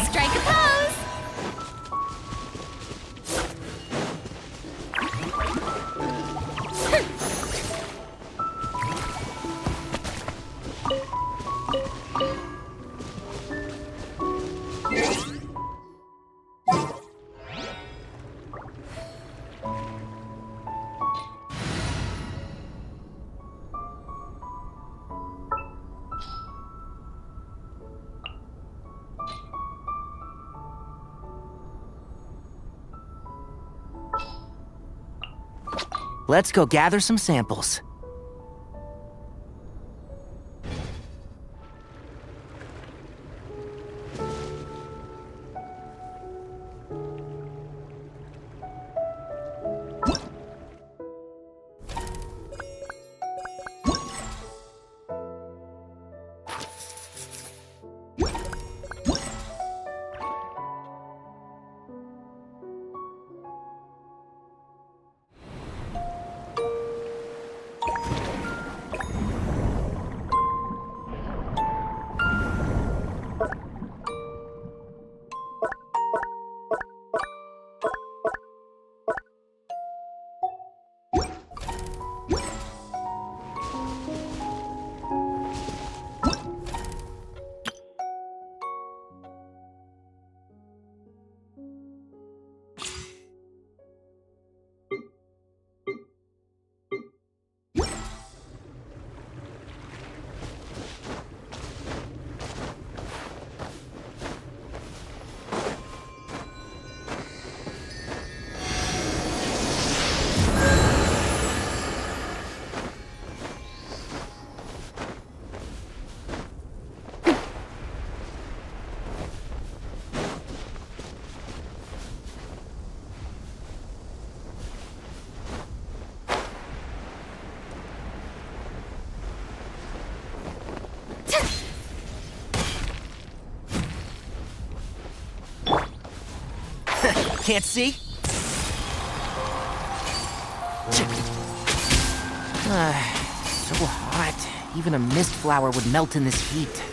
Strike a pose! Let's go gather some samples. Can't see? So hot. Even a mist flower would melt in this heat.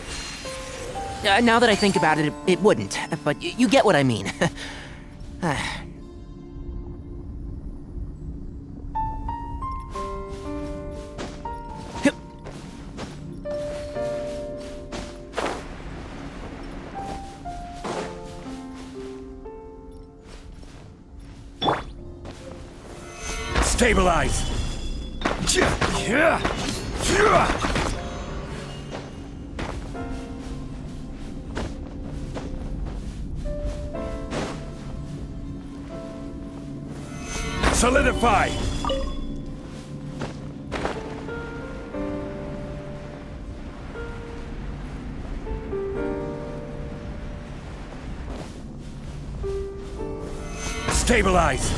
Now that I think about it, it wouldn't. But you get what I mean. Stabilize! Solidify! Stabilize!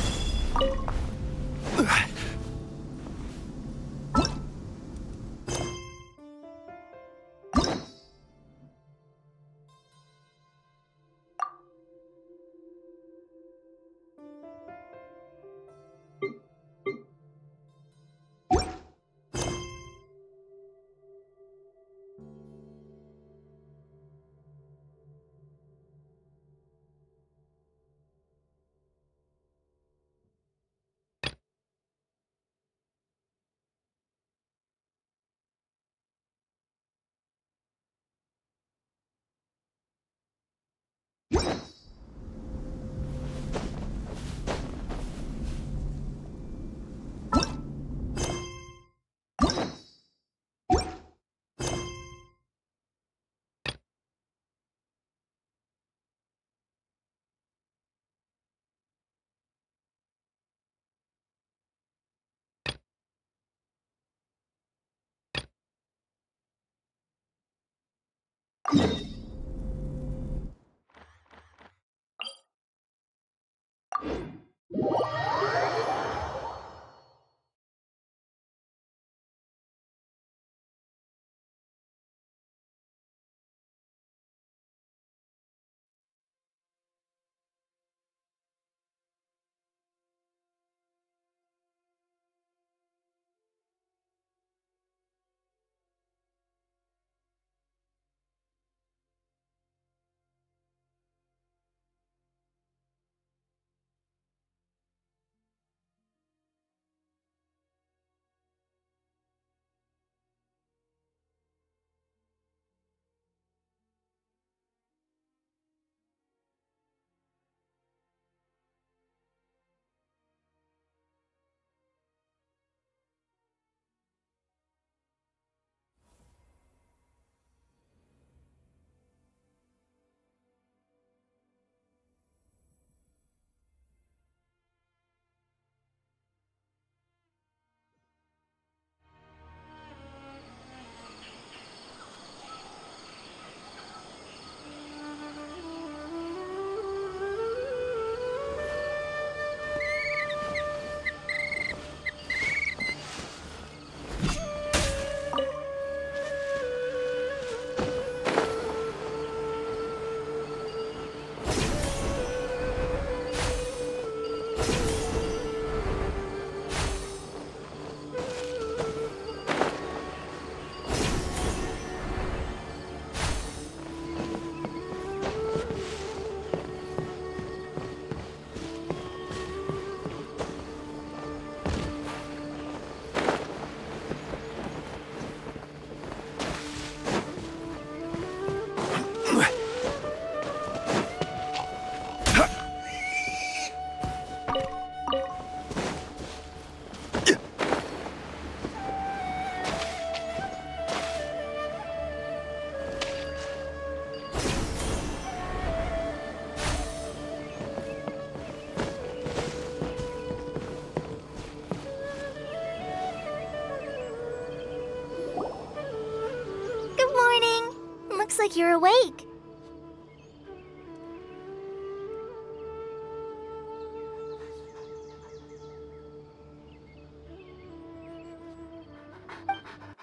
Looks like you're awake.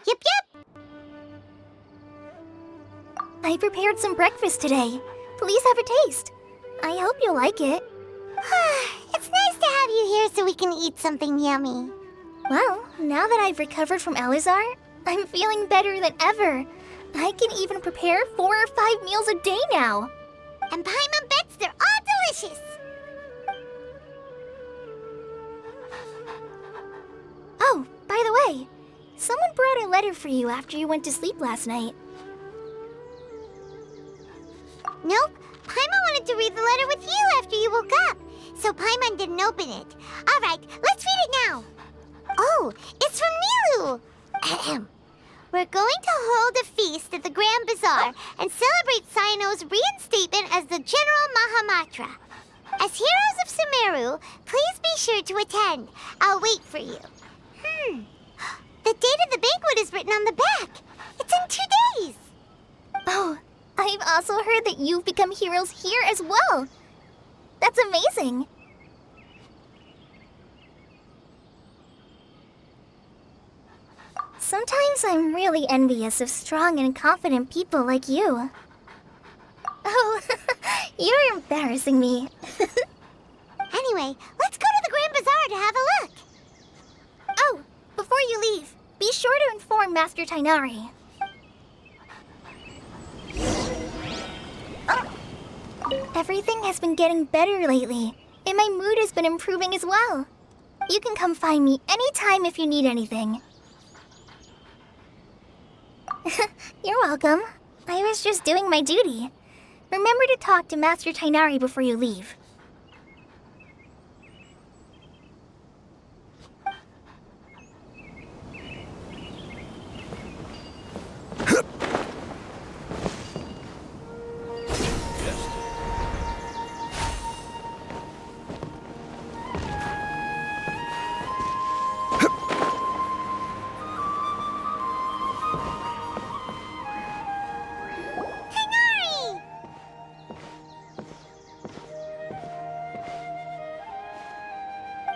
Yep, yep. I prepared some breakfast today. Please have a taste. I hope you'll like it. It's nice to have you here so we can eat something yummy. Well, now that I've recovered from Elazar, I'm feeling better than ever. I can even prepare 4 or 5 meals a day now. And Paimon bets they're all delicious. Oh, by the way, someone brought a letter for you after you went to sleep last night. Nope, Paimon wanted to read the letter with you after you woke up, so Paimon didn't open it. All right, let's read it now. Oh, it's from Nilu. Ahem. We're going to hold a feast at the Grand Bazaar and celebrate Cyano's reinstatement as the General Mahamatra. As heroes of Sumeru, please be sure to attend. I'll wait for you. The date of the banquet is written on the back. It's in 2 days. Oh, I've also heard that you've become heroes here as well. That's amazing. Sometimes I'm really envious of strong and confident people like you. Oh, you're embarrassing me. Anyway, let's go to the Grand Bazaar to have a look. Oh, before you leave, be sure to inform Master Tainari. Everything has been getting better lately, and my mood has been improving as well. You can come find me anytime if you need anything. You're welcome. I was just doing my duty. Remember to talk to Master Tainari before you leave.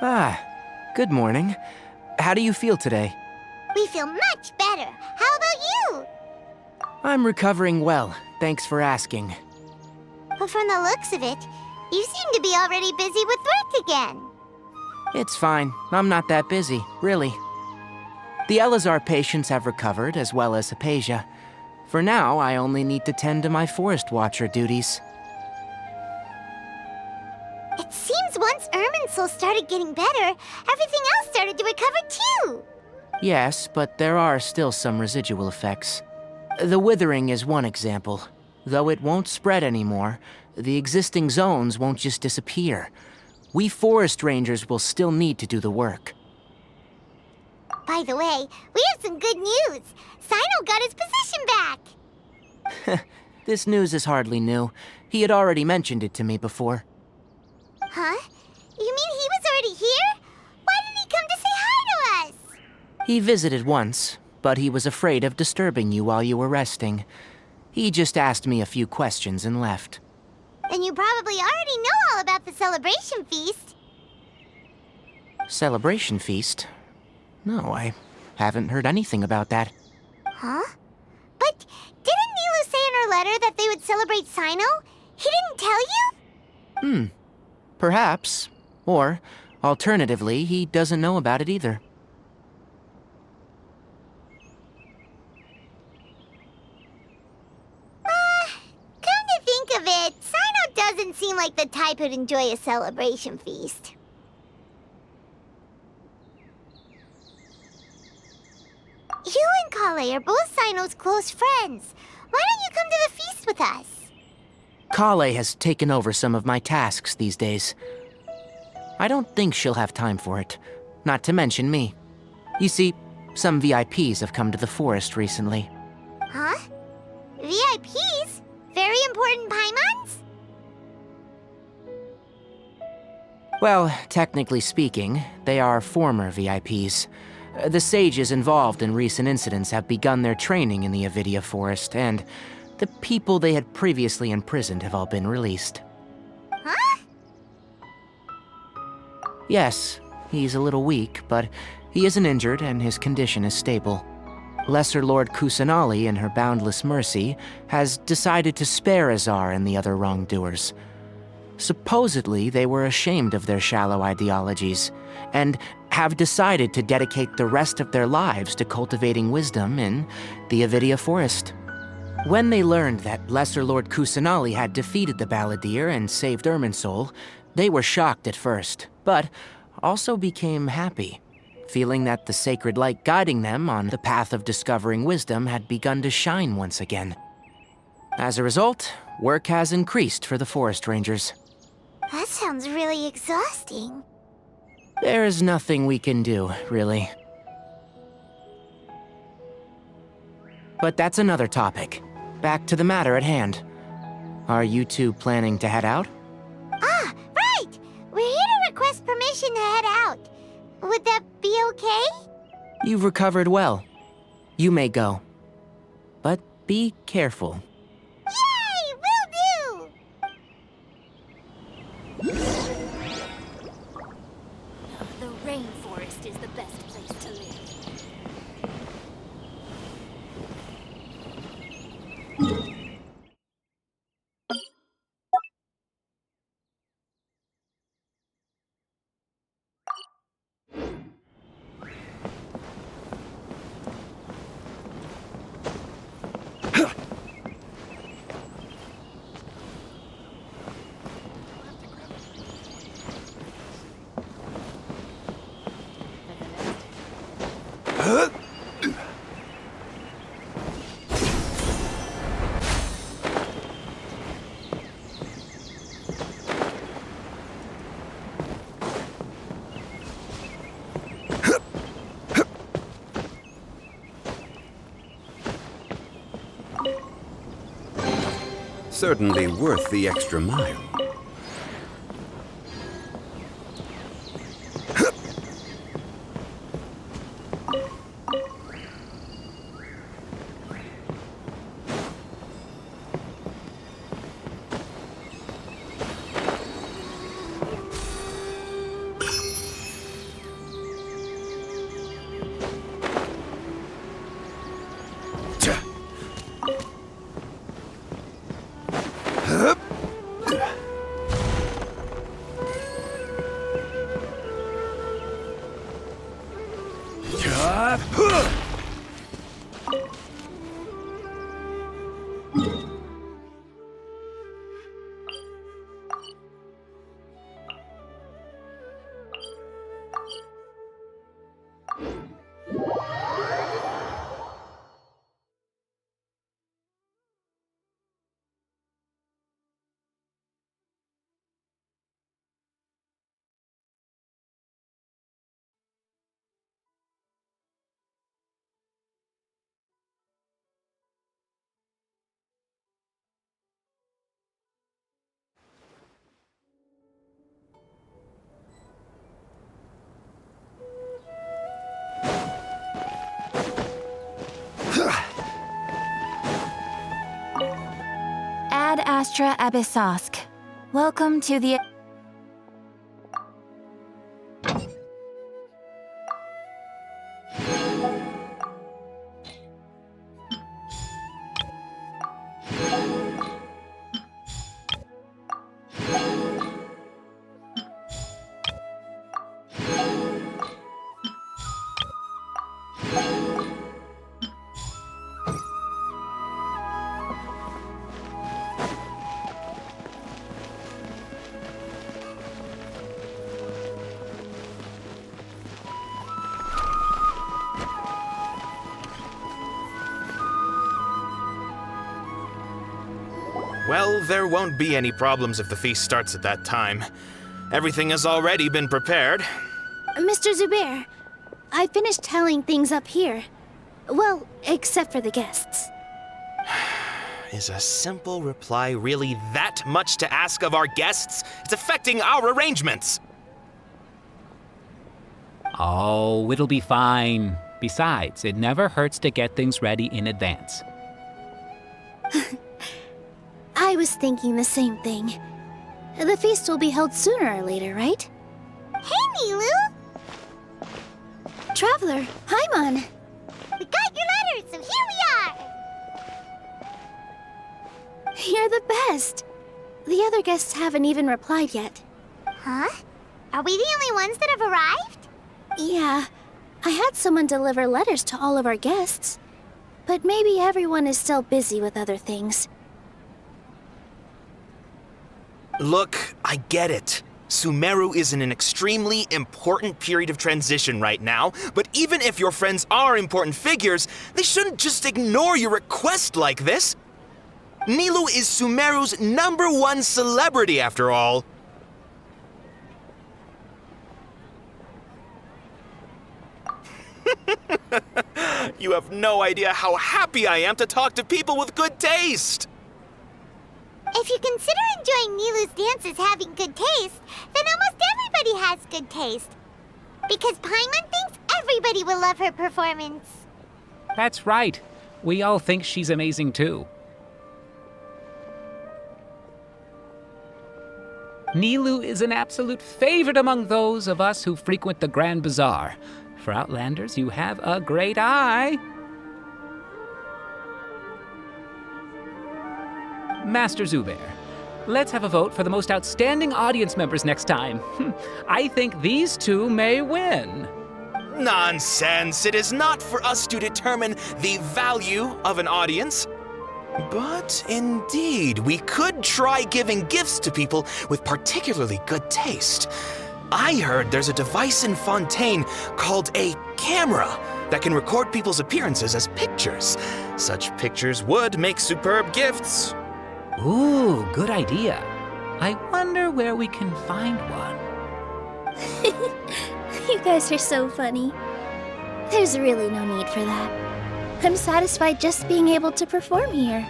Ah, good morning. How do you feel today? We feel much better. How about you? I'm recovering well, thanks for asking. But from the looks of it, you seem to be already busy with work again. It's fine, I'm not that busy, really. The Elazar patients have recovered, as well as Hypatia. For now, I only need to tend to my Forest Watcher duties. It seems once Irminsul started getting better, everything else started to recover too. Yes, but there are still some residual effects. The withering is one example. Though it won't spread anymore, the existing zones won't just disappear. We forest rangers will still need to do the work. By the way, we have some good news. Sino got his position back. This news is hardly new. He had already mentioned it to me before. Huh? You mean he was already here? Why didn't he come to say hi to us? He visited once, but he was afraid of disturbing you while you were resting. He just asked me a few questions and left. Then you probably already know all about the celebration feast. Celebration feast? No, I haven't heard anything about that. Huh? But didn't Nilu say in her letter that they would celebrate Sino? He didn't tell you? Perhaps. Or, alternatively, he doesn't know about it either. Come to think of it, Sino doesn't seem like the type who'd enjoy a celebration feast. You and Kale are both Sino's close friends. Why don't you come to the feast with us? Kale has taken over some of my tasks these days. I don't think she'll have time for it, not to mention me. You see, some VIPs have come to the forest recently. Huh? VIPs? Very important Paimons? Well, technically speaking, they are former VIPs. The sages involved in recent incidents have begun their training in the Avidia Forest, and the people they had previously imprisoned have all been released. Huh? Yes, he's a little weak, but he isn't injured and his condition is stable. Lesser Lord Kusanali, in her boundless mercy, has decided to spare Azar and the other wrongdoers. Supposedly, they were ashamed of their shallow ideologies, and have decided to dedicate the rest of their lives to cultivating wisdom in the Avidia Forest. When they learned that Lesser Lord Kusanali had defeated the Balladeer and saved Irminsul, they were shocked at first, but also became happy, feeling that the sacred light guiding them on the path of discovering wisdom had begun to shine once again. As a result, work has increased for the forest rangers. That sounds really exhausting. There is nothing we can do, really. But that's another topic. Back to the matter at hand. Are you two planning to head out? Ah, right! We're here to request permission to head out. Would that be okay? You've recovered well. You may go. But be careful. Yay! Will do! The rainforest is the best place to live. Certainly worth the extra mile. Ad Astra Abyssosk. Welcome to the... Well, there won't be any problems if the feast starts at that time. Everything has already been prepared. Mr. Zubair, I finished tallying things up here. Well, except for the guests. Is a simple reply really that much to ask of our guests? It's affecting our arrangements. Oh, it'll be fine. Besides, it never hurts to get things ready in advance. I was thinking the same thing. The feast will be held sooner or later, right? Hey, Nilu! Traveler, Paimon! We got your letters, so here we are! You're the best! The other guests haven't even replied yet. Huh? Are we the only ones that have arrived? Yeah, I had someone deliver letters to all of our guests. But maybe everyone is still busy with other things. Look, I get it. Sumeru is in an extremely important period of transition right now, but even if your friends are important figures, they shouldn't just ignore your request like this. Nilu is Sumeru's #1 celebrity, after all. You have no idea how happy I am to talk to people with good taste. If you consider enjoying Nilu's dances having good taste, then almost everybody has good taste. Because Paimon thinks everybody will love her performance. That's right. We all think she's amazing too. Nilu is an absolute favorite among those of us who frequent the Grand Bazaar. For Outlanders, you have a great eye. Master Zubair, let's have a vote for the most outstanding audience members next time. I think these two may win. Nonsense! It is not for us to determine the value of an audience. But indeed, we could try giving gifts to people with particularly good taste. I heard there's a device in Fontaine called a camera that can record people's appearances as pictures. Such pictures would make superb gifts. Ooh, good idea. I wonder where we can find one. You guys are so funny. There's really no need for that. I'm satisfied just being able to perform here.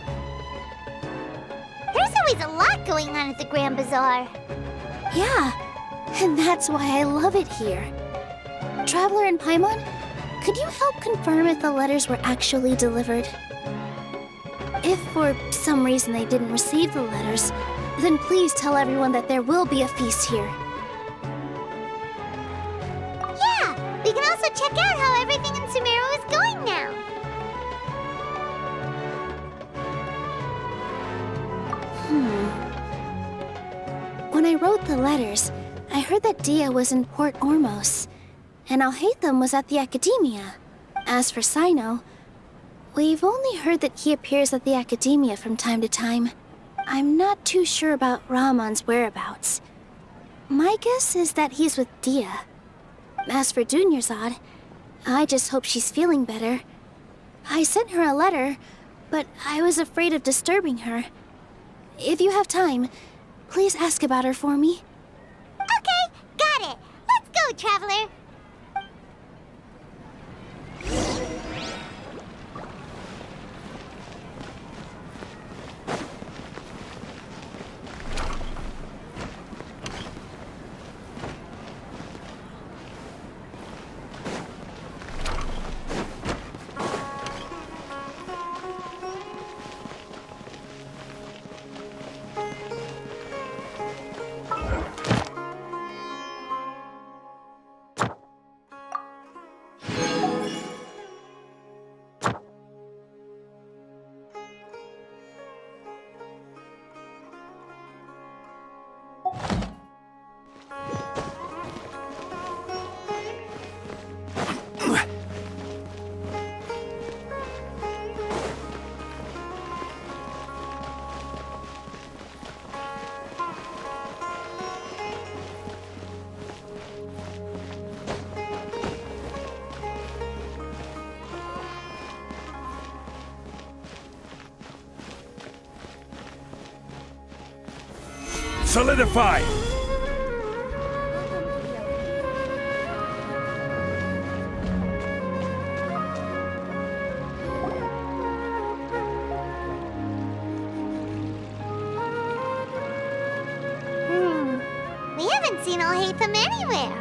There's always a lot going on at the Grand Bazaar. Yeah, and that's why I love it here. Traveler and Paimon, could you help confirm if the letters were actually delivered? If for some reason they didn't receive the letters, then please tell everyone that there will be a feast here. Yeah, we can also check out how everything Sumeru is going now. When I wrote the letters, I heard that Dia was in Port Ormos, and Alhaitham was at the Academia. As for Sino, we've only heard that he appears at the Academia from time to time. I'm not too sure about Rahman's whereabouts. My guess is that he's with Dia. As for Dunyarzad, I just hope she's feeling better. I sent her a letter, but I was afraid of disturbing her. If you have time, please ask about her for me. Okay, got it. Let's go, Traveler. Solidify! We haven't seen Alhaitham anywhere.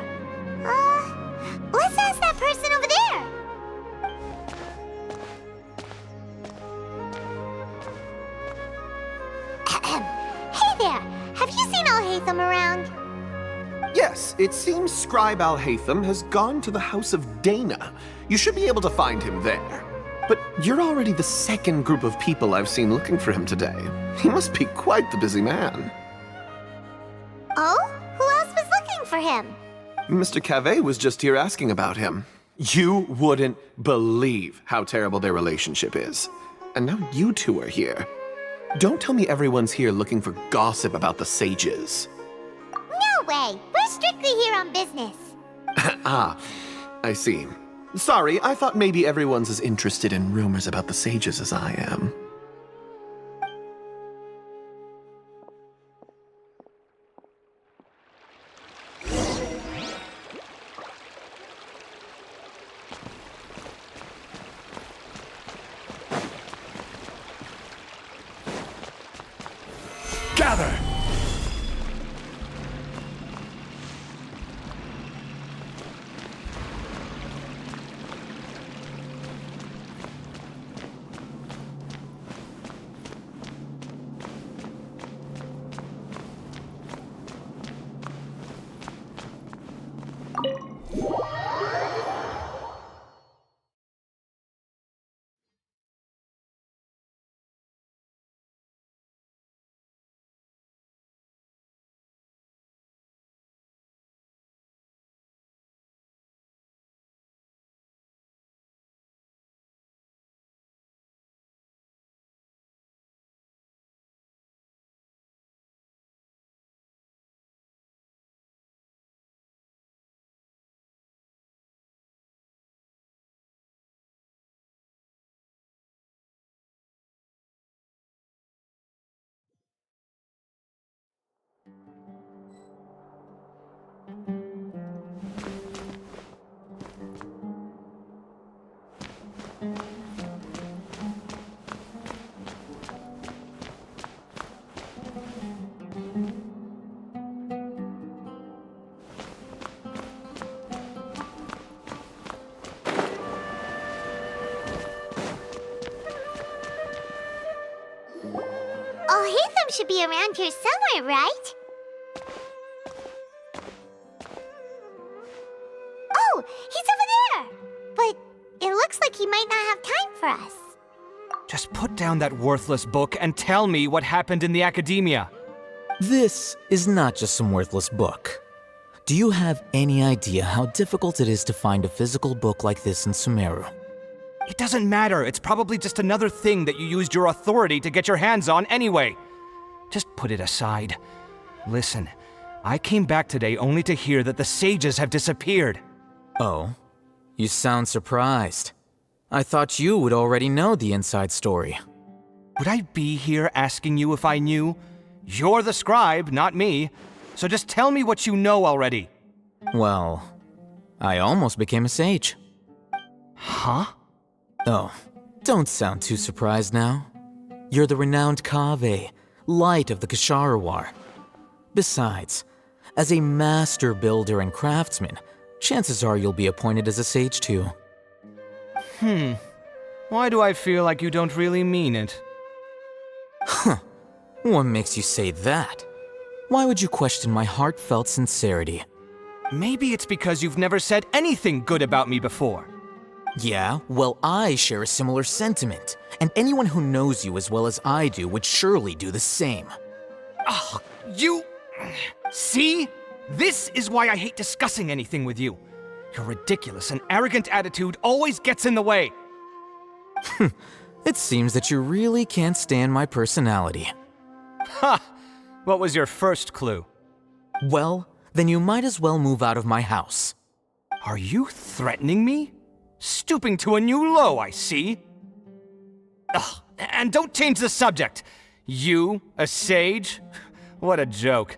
Let's ask that person over there. Hey there, have you seen Alhaitham around? Yes, it seems Scribe Alhaitham has gone to the House of Dana. You should be able to find him there. But you're already the second group of people I've seen looking for him today. He must be quite the busy man. Oh? Who else was looking for him? Mr. Cavey was just here asking about him. You wouldn't believe how terrible their relationship is. And now you two are here. Don't tell me everyone's here looking for gossip about the sages. No way! We're strictly here on business. Ah, I see. Sorry, I thought maybe everyone's as interested in rumors about the sages as I am. Gather! Alhaitham should be around here somewhere, right? Oh, he's over there! But it looks like he might not have time for us. Just put down that worthless book and tell me what happened in the academia. This is not just some worthless book. Do you have any idea how difficult it is to find a physical book like this in Sumeru? It doesn't matter. It's probably just another thing that you used your authority to get your hands on anyway. Just put it aside. Listen, I came back today only to hear that the sages have disappeared. Oh? You sound surprised. I thought you would already know the inside story. Would I be here asking you if I knew? You're the scribe, not me. So just tell me what you know already. Well, I almost became a sage. Huh? Oh, don't sound too surprised now. You're the renowned Kaveh, light of the Ksharawar. Besides, as a master builder and craftsman, chances are you'll be appointed as a sage too. Why do I feel like you don't really mean it? Huh. What makes you say that? Why would you question my heartfelt sincerity? Maybe it's because you've never said anything good about me before. Yeah, well, I share a similar sentiment, and anyone who knows you as well as I do would surely do the same. Oh, you... See? This is why I hate discussing anything with you. Your ridiculous and arrogant attitude always gets in the way. It seems that you really can't stand my personality. Ha! What was your first clue? Well, then you might as well move out of my house. Are you threatening me? Stooping to a new low, I see. Ugh, and don't change the subject. You, a sage? What a joke.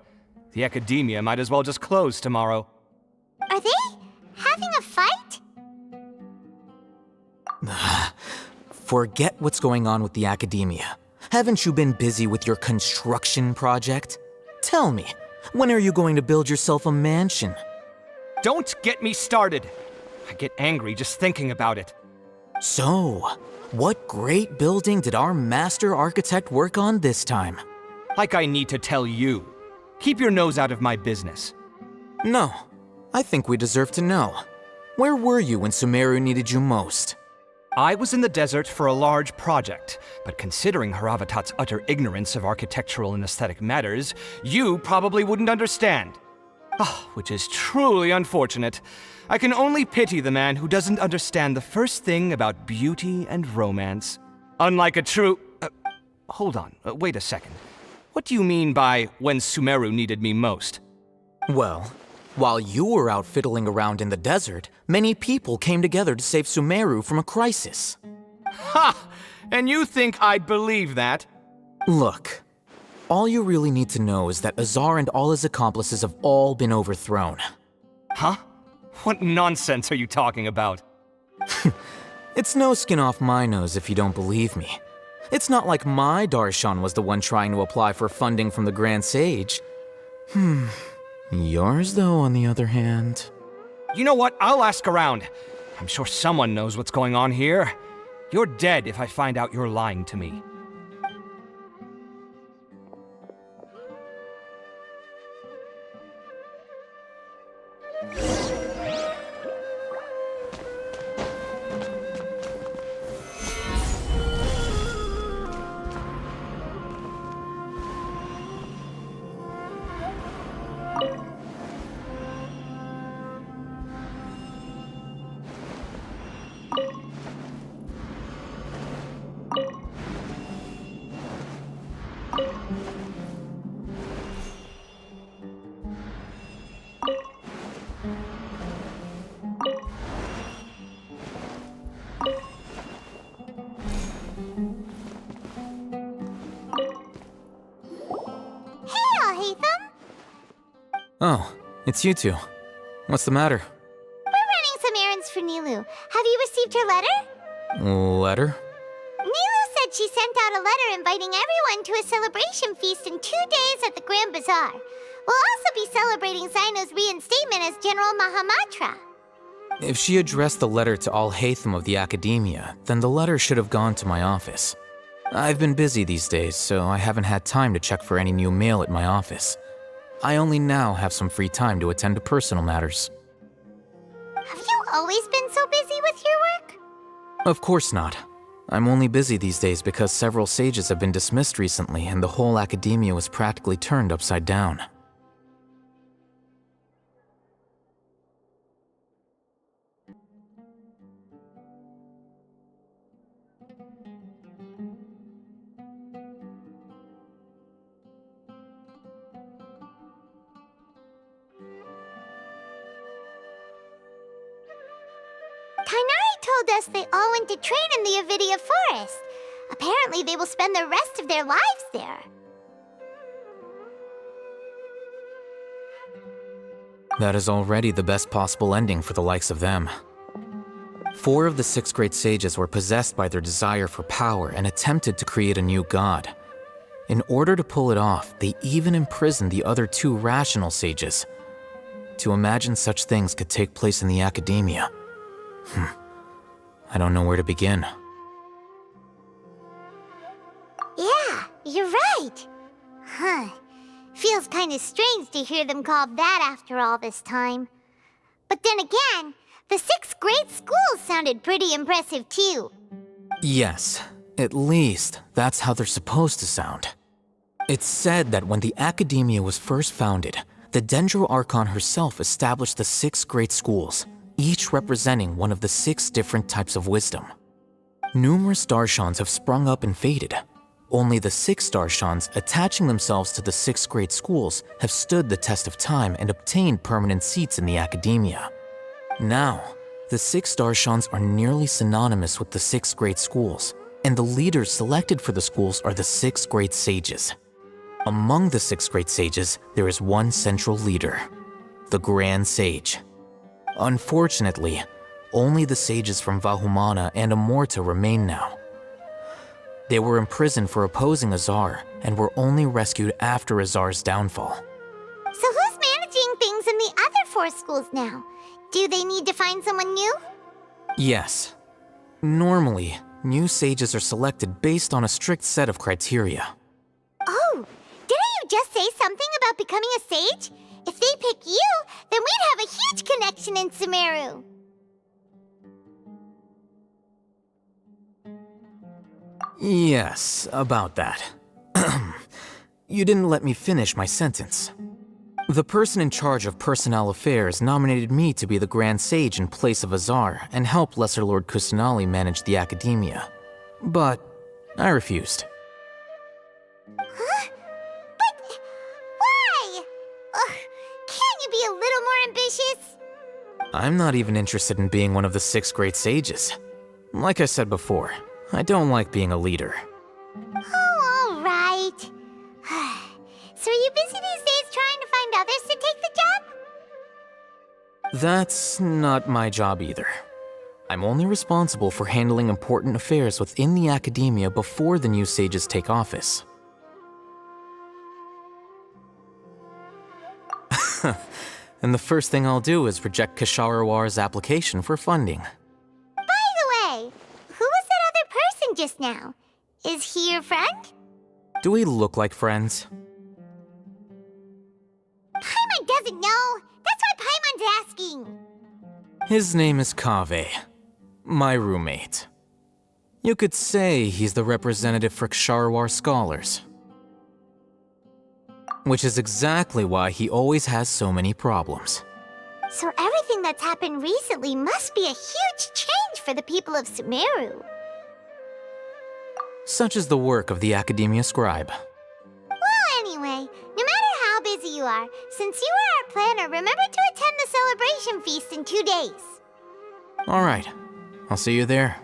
The academia might as well just close tomorrow. Are they having a fight? Forget what's going on with the academia. Haven't you been busy with your construction project? Tell me, when are you going to build yourself a mansion? Don't get me started. I get angry just thinking about it. So, what great building did our master architect work on this time? Like I need to tell you. Keep your nose out of my business. No, I think we deserve to know. Where were you when Sumeru needed you most? I was in the desert for a large project, but considering Haravatat's utter ignorance of architectural and aesthetic matters, you probably wouldn't understand. Which is truly unfortunate. I can only pity the man who doesn't understand the first thing about beauty and romance. Unlike a true... hold on, wait a second. What do you mean by when Sumeru needed me most? Well, while you were out fiddling around in the desert, many people came together to save Sumeru from a crisis. Ha! And you think I'd believe that? Look, all you really need to know is that Azar and all his accomplices have all been overthrown. Huh? What nonsense are you talking about? It's no skin off my nose if you don't believe me. It's not like my Darshan was the one trying to apply for funding from the Grand Sage. Yours, though, on the other hand... You know what? I'll ask around. I'm sure someone knows what's going on here. You're dead if I find out you're lying to me. Oh, it's you two. What's the matter? We're running some errands for Nilu. Have you received her letter? Letter? Nilu said she sent out a letter inviting everyone to a celebration feast in 2 days at the Grand Bazaar. We'll also be celebrating Zaino's reinstatement as General Mahamatra. If she addressed the letter to all Hatham of the Academia, then the letter should have gone to my office. I've been busy these days, so I haven't had time to check for any new mail at my office. I only now have some free time to attend to personal matters. Have you always been so busy with your work? Of course not. I'm only busy these days because several sages have been dismissed recently and the whole academia was practically turned upside down. Kainari told us they all went to train in the Avidia Forest. Apparently they will spend the rest of their lives there. That is already the best possible ending for the likes of them. 4 of the 6 great sages were possessed by their desire for power and attempted to create a new god. In order to pull it off, they even imprisoned the other 2 rational sages. To imagine such things could take place in the academia. I don't know where to begin. Yeah, you're right. Huh. Feels kinda strange to hear them called that after all this time. But then again, the 6 great schools sounded pretty impressive too. Yes, at least that's how they're supposed to sound. It's said that when the academia was first founded, the Dendro Archon herself established the 6 great schools, each representing one of the 6 different types of wisdom. Numerous Darshans have sprung up and faded. Only the 6 Darshans attaching themselves to the 6 great schools have stood the test of time and obtained permanent seats in the academia. Now, the 6 Darshans are nearly synonymous with the 6 great schools, and the leaders selected for the schools are the 6 great sages. Among the 6 great sages, there is one central leader, the Grand Sage. Unfortunately, only the sages from Vahumana and Amorta remain now. They were imprisoned for opposing Azar and were only rescued after Azar's downfall. So who's managing things in the other 4 schools now? Do they need to find someone new? Yes. Normally, new sages are selected based on a strict set of criteria. Oh, didn't you just say something about becoming a sage? If they pick you, then we'd have a huge connection in Sumeru. Yes, about that. You didn't let me finish my sentence. The person in charge of personnel affairs nominated me to be the Grand Sage in place of Azar and help Lesser Lord Kusanali manage the academia. But I refused. Huh? But why? Ugh, can't you be a little more ambitious? I'm not even interested in being one of the 6 great sages. Like I said before, I don't like being a leader. Oh, all right. So are you busy these days trying to find others to take the job? That's not my job either. I'm only responsible for handling important affairs within the academia before the new sages take office. And the first thing I'll do is reject Kasharawar's application for funding. By the way, who was that other person just now? Is he your friend? Do we look like friends? Paimon doesn't know. That's why Paimon's asking. His name is Kaveh, my roommate. You could say he's the representative for Ksharawar scholars. Which is exactly why he always has so many problems. So everything that's happened recently must be a huge change for the people of Sumeru. Such is the work of the Academia Scribe. Well, anyway, no matter how busy you are, since you are our planner, remember to attend the celebration feast in 2 days. Alright, I'll see you there.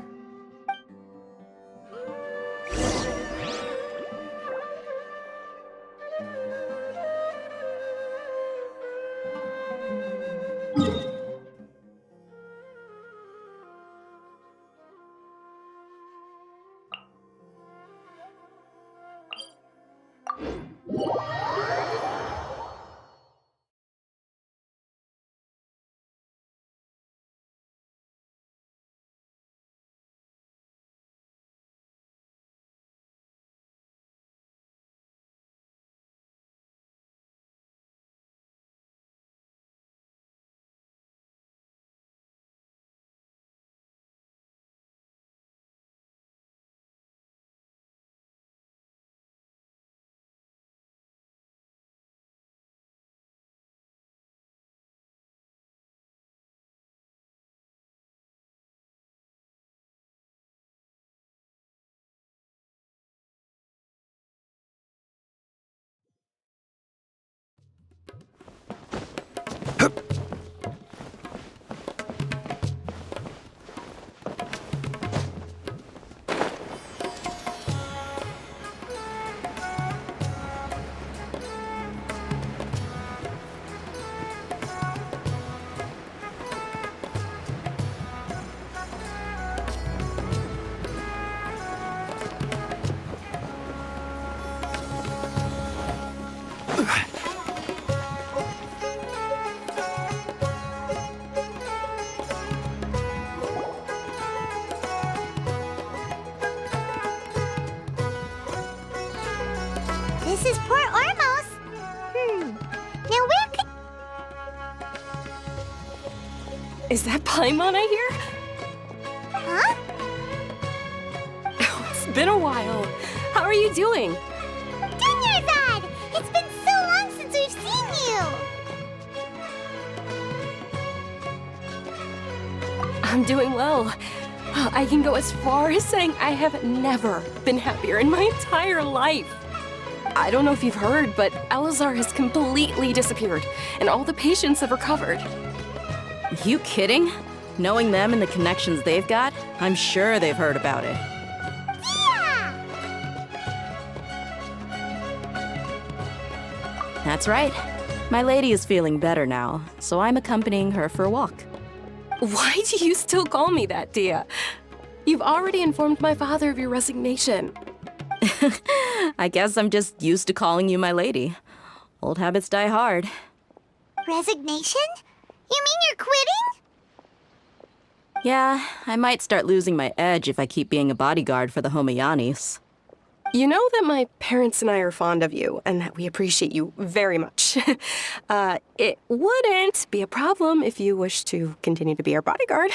This is Port Ormos. Now where could... Is that Paimon I hear? Huh? Oh, it's been a while. How are you doing? Dunyarzad! It's been so long since we've seen you! I'm doing well. I can go as far as saying I have never been happier in my entire life. I don't know if you've heard, but Elazar has completely disappeared, and all the patients have recovered. You kidding? Knowing them and the connections they've got, I'm sure they've heard about it. Yeah! That's right. My lady is feeling better now, so I'm accompanying her for a walk. Why do you still call me that, Dia? You've already informed my father of your resignation. I guess I'm just used to calling you my lady. Old habits die hard. Resignation? You mean you're quitting? Yeah, I might start losing my edge if I keep being a bodyguard for the Homayanis. You know that my parents and I are fond of you, and that we appreciate you very much. It wouldn't be a problem if you wish to continue to be our bodyguard.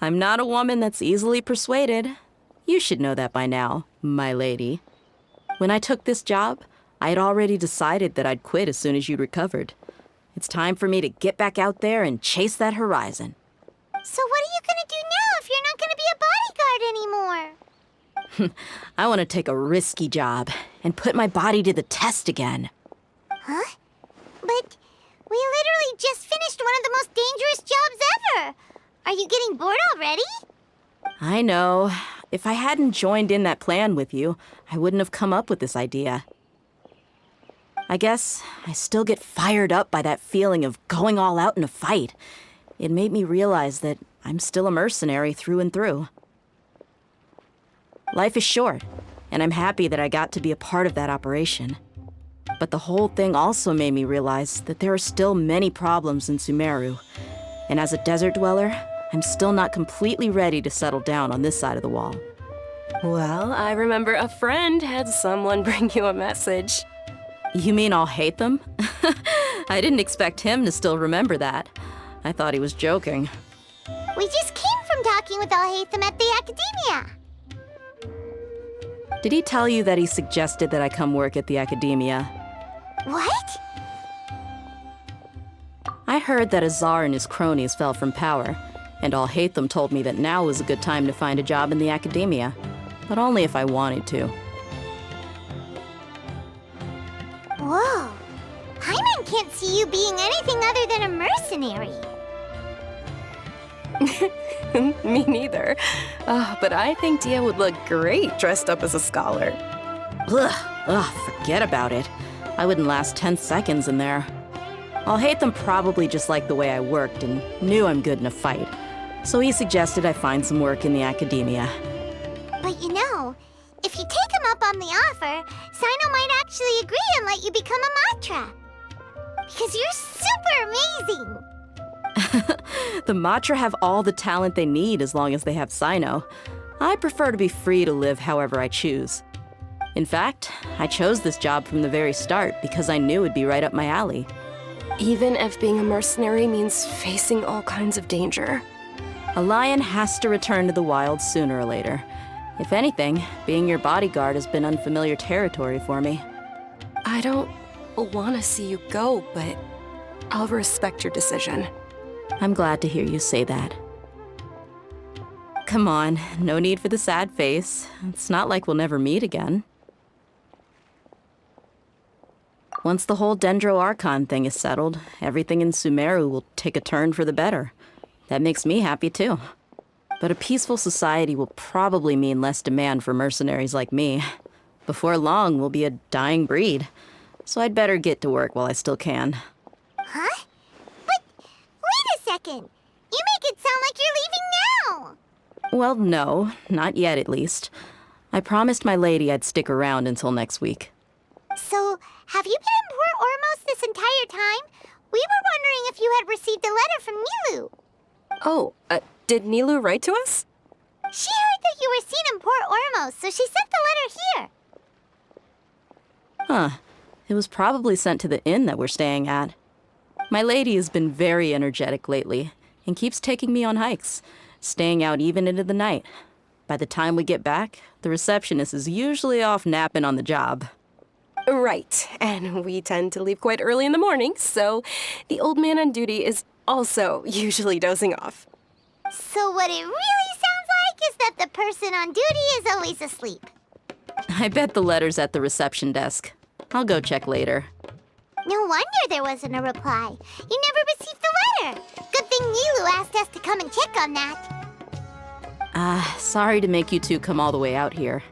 I'm not a woman that's easily persuaded. You should know that by now, my lady. When I took this job, I had already decided that I'd quit as soon as you'd recovered. It's time for me to get back out there and chase that horizon. So what are you gonna do now if you're not gonna be a bodyguard anymore? I want to take a risky job and put my body to the test again. Huh? But we literally just finished one of the most dangerous jobs ever! Are you getting bored already? I know. If I hadn't joined in that plan with you, I wouldn't have come up with this idea. I guess I still get fired up by that feeling of going all out in a fight. It made me realize that I'm still a mercenary through and through. Life is short, and I'm happy that I got to be a part of that operation. But the whole thing also made me realize that there are still many problems in Sumeru. And as a desert dweller, I'm still not completely ready to settle down on this side of the wall. Well, I remember a friend had someone bring you a message. You mean I'll hate them? I didn't expect him to still remember that. I thought he was joking. We just came from talking with Alhaitham at the Academia. Did he tell you that he suggested that I come work at the Academia? What? I heard that Azar and his cronies fell from power, and Alhaitham told me that now was a good time to find a job in the Academia, but only if I wanted to. Whoa. Paimon can't see you being anything other than a mercenary. Me neither. But I think Dia would look great dressed up as a scholar. Forget about it. I wouldn't last 10 seconds in there. Alhaitham probably just liked the way I worked and knew I'm good in a fight, so he suggested I find some work in the Academia. But you know, if you take him up on the offer, Sino might actually agree and let you become a Matra. Because you're super amazing! The Matra have all the talent they need as long as they have Sino. I prefer to be free to live however I choose. In fact, I chose this job from the very start because I knew it'd be right up my alley. Even if being a mercenary means facing all kinds of danger. A lion has to return to the wild sooner or later. If anything, being your bodyguard has been unfamiliar territory for me. I don't want to see you go, but I'll respect your decision. I'm glad to hear you say that. Come on, no need for the sad face. It's not like we'll never meet again. Once the whole Dendro Archon thing is settled, everything in Sumeru will take a turn for the better. That makes me happy too. But a peaceful society will probably mean less demand for mercenaries like me. Before long, we'll be a dying breed. So I'd better get to work while I still can. Huh? But wait a second! You make it sound like you're leaving now! Well, no, not yet at least. I promised my lady I'd stick around until next week. So, have you been in Port Ormos this entire time? We were wondering if you had received a letter from Nilu. Oh, did Nilu write to us? She heard that you were seen in Port Ormos, so she sent the letter here. Huh. It was probably sent to the inn that we're staying at. My lady has been very energetic lately and keeps taking me on hikes, staying out even into the night. By the time we get back, the receptionist is usually off napping on the job. Right, and we tend to leave quite early in the morning, so the old man on duty is also usually dozing off. So what it really sounds like is that the person on duty is always asleep. I bet the letter's at the reception desk. I'll go check later. No wonder there wasn't a reply. You never received the letter. Good thing Nilu asked us to come and check on that. Sorry to make you two come all the way out here.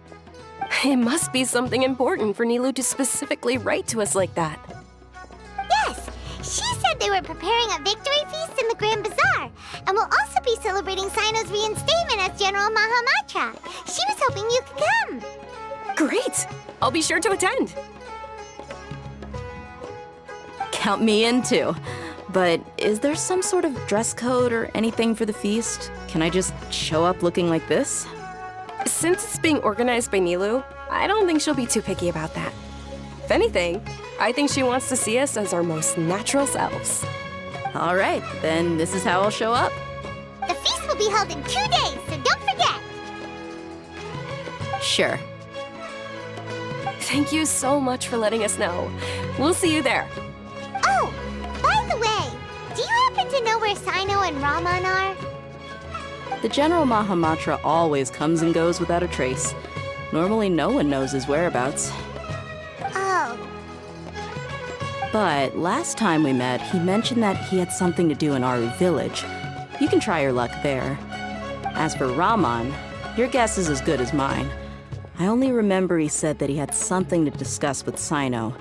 It must be something important for Nilu to specifically write to us like that. Yes, she said they were preparing a victory feast in the Grand Bazaar, and will also be celebrating Sino's reinstatement as General Mahamatra. She was hoping you could come. Great! I'll be sure to attend. Count me in too. But is there some sort of dress code or anything for the feast? Can I just show up looking like this? Since it's being organized by Nilu, I don't think she'll be too picky about that. If anything, I think she wants to see us as our most natural selves. All right, then this is how I'll show up. The feast will be held in 2 days, so don't forget. Sure. Thank you so much for letting us know. We'll see you there. Oh, by the way, do you happen to know where Sino and Raman are? The General Mahamatra always comes and goes without a trace. Normally no one knows his whereabouts. Oh. But last time we met, he mentioned that he had something to do in Aru village. You can try your luck there. As for Raman, your guess is as good as mine. I only remember he said that he had something to discuss with Sino.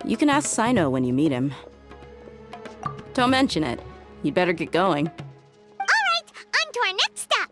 You can ask Sino when you meet him. Don't mention it. You'd better get going. All right, on to our next stop.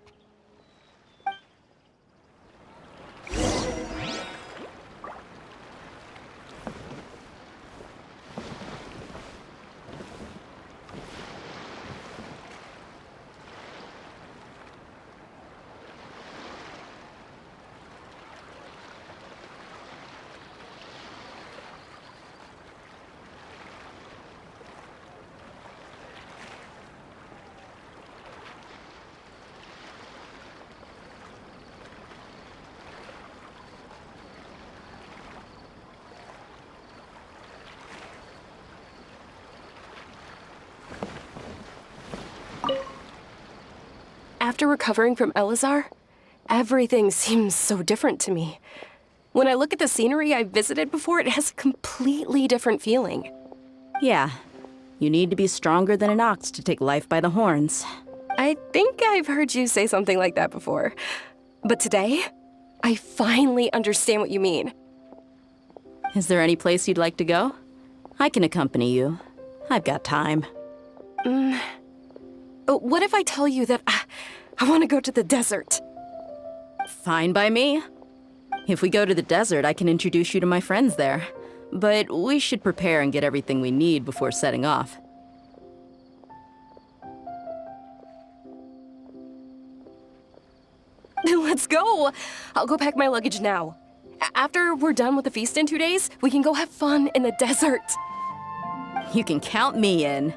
After recovering from Elazar, everything seems so different to me. When I look at the scenery I visited before, it has a completely different feeling. Yeah, you need to be stronger than an ox to take life by the horns. I think I've heard you say something like that before. But today, I finally understand what you mean. Is there any place you'd like to go? I can accompany you. I've got time. What if I tell you that I want to go to the desert? Fine by me. If we go to the desert, I can introduce you to my friends there. But we should prepare and get everything we need before setting off. Let's go! I'll go pack my luggage now. After we're done with the feast in 2 days, we can go have fun in the desert. You can count me in.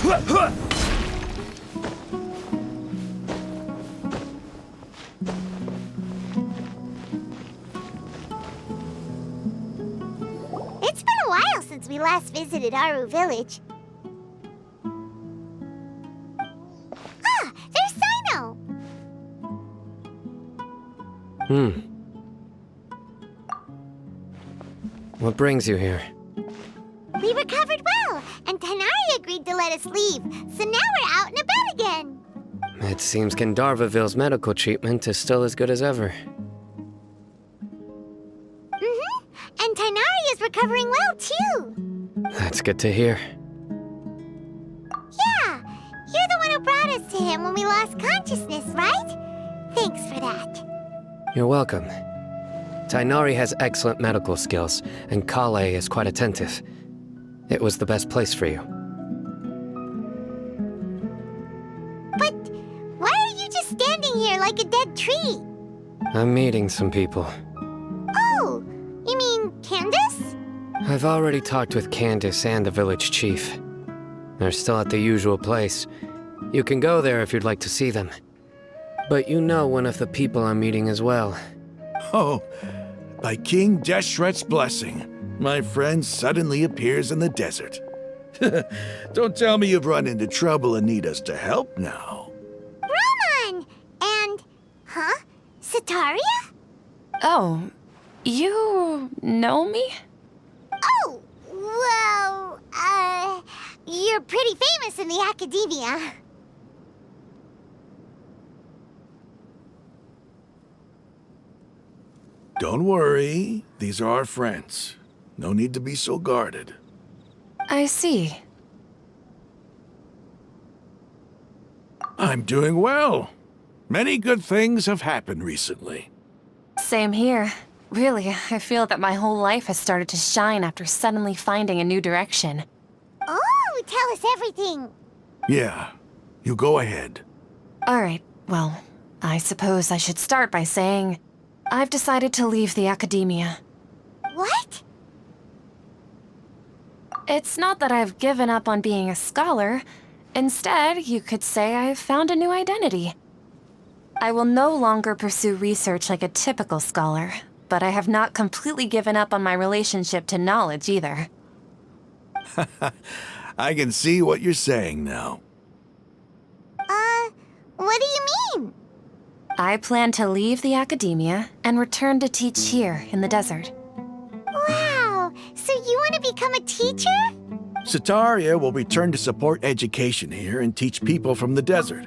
It's been a while since we last visited Aru Village. Ah, there's Sino! What brings you here? We recovered well, and Tanari agreed to let us leave, so now we're out and about again. It seems Gandharvaville's medical treatment is still as good as ever. And Tanari is recovering well, too. That's good to hear. Yeah, you're the one who brought us to him when we lost consciousness, right? Thanks for that. You're welcome. Tainari has excellent medical skills, and Kale is quite attentive. It was the best place for you. But why are you just standing here like a dead tree? I'm meeting some people. Oh, you mean Candace? I've already talked with Candace and the village chief. They're still at the usual place. You can go there if you'd like to see them. But you know one of the people I'm meeting as well. Oh, by King Deshret's blessing, my friend suddenly appears in the desert. Don't tell me you've run into trouble and need us to help now. Roman! And... huh? Sataria? Oh, you know me? Oh, well, you're pretty famous in the academia. Don't worry, these are our friends. No need to be so guarded. I see. I'm doing well. Many good things have happened recently. Same here. Really, I feel that my whole life has started to shine after suddenly finding a new direction. Oh, tell us everything. Yeah, you go ahead. Alright, well, I suppose I should start by saying I've decided to leave the academia. What? It's not that I've given up on being a scholar. Instead, you could say I've found a new identity. I will no longer pursue research like a typical scholar, but I have not completely given up on my relationship to knowledge either. I can see what you're saying now. What do you mean? I plan to leave the academia and return to teach here in the desert. Wow, so you want to become a teacher? Sataria will return to support education here and teach people from the desert.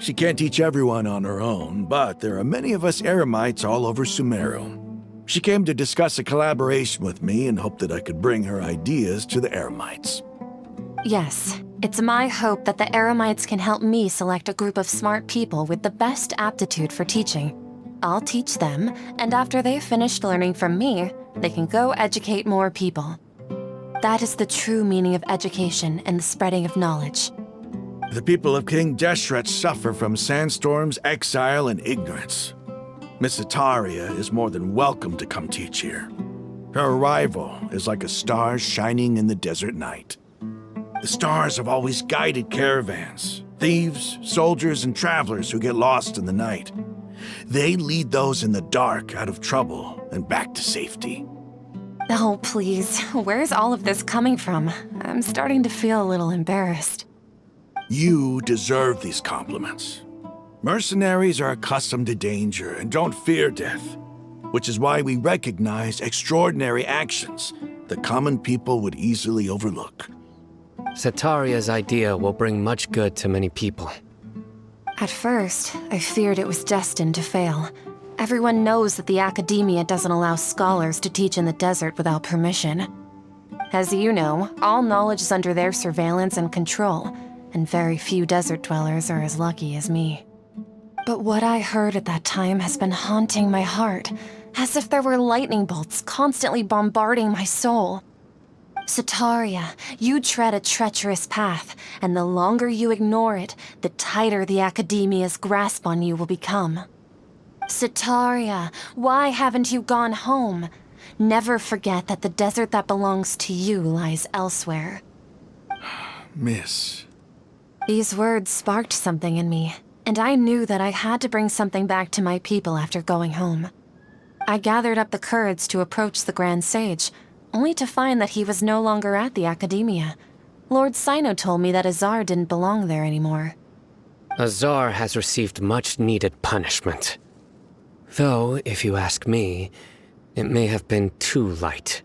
She can't teach everyone on her own, but there are many of us Eremites all over Sumeru. She came to discuss a collaboration with me and hoped that I could bring her ideas to the Eremites. Yes, it's my hope that the Eremites can help me select a group of smart people with the best aptitude for teaching. I'll teach them, and after they've finished learning from me, they can go educate more people. That is the true meaning of education and the spreading of knowledge. The people of King Deshret suffer from sandstorms, exile, and ignorance. Miss Sataria is more than welcome to come teach here. Her arrival is like a star shining in the desert night. The stars have always guided caravans, thieves, soldiers, and travelers who get lost in the night. They lead those in the dark out of trouble and back to safety. Oh, please, where's all of this coming from? I'm starting to feel a little embarrassed. You deserve these compliments. Mercenaries are accustomed to danger and don't fear death, which is why we recognize extraordinary actions that common people would easily overlook. Sataria's idea will bring much good to many people. At first, I feared it was destined to fail. Everyone knows that the academia doesn't allow scholars to teach in the desert without permission. As you know, all knowledge is under their surveillance and control, and very few desert dwellers are as lucky as me. But what I heard at that time has been haunting my heart, as if there were lightning bolts constantly bombarding my soul. Sataria, you tread a treacherous path, and the longer you ignore it, the tighter the academia's grasp on you will become. Sataria, why haven't you gone home? Never forget that the desert that belongs to you lies elsewhere. Miss. These words sparked something in me, and I knew that I had to bring something back to my people after going home. I gathered up the courage to approach the Grand Sage, only to find that he was no longer at the Academia. Lord Sino told me that Azar didn't belong there anymore. Azar has received much-needed punishment. Though, if you ask me, it may have been too light.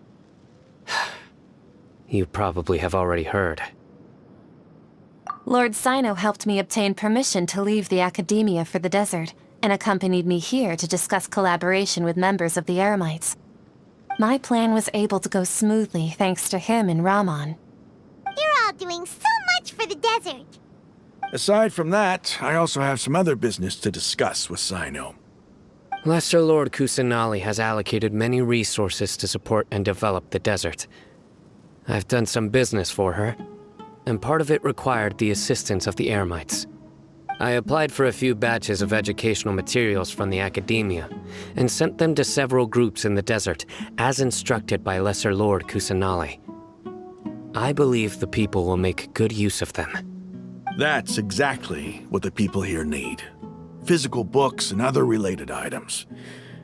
You probably have already heard. Lord Sino helped me obtain permission to leave the Academia for the desert, and accompanied me here to discuss collaboration with members of the Eremites. My plan was able to go smoothly thanks to him and Rahman. You're all doing so much for the desert. Aside from that, I also have some other business to discuss with Sino. Lesser Lord Kusanali has allocated many resources to support and develop the desert. I've done some business for her, and part of it required the assistance of the Eremites. I applied for a few batches of educational materials from the Academia, and sent them to several groups in the desert, as instructed by Lesser Lord Kusanali. I believe the people will make good use of them. That's exactly what the people here need. Physical books and other related items.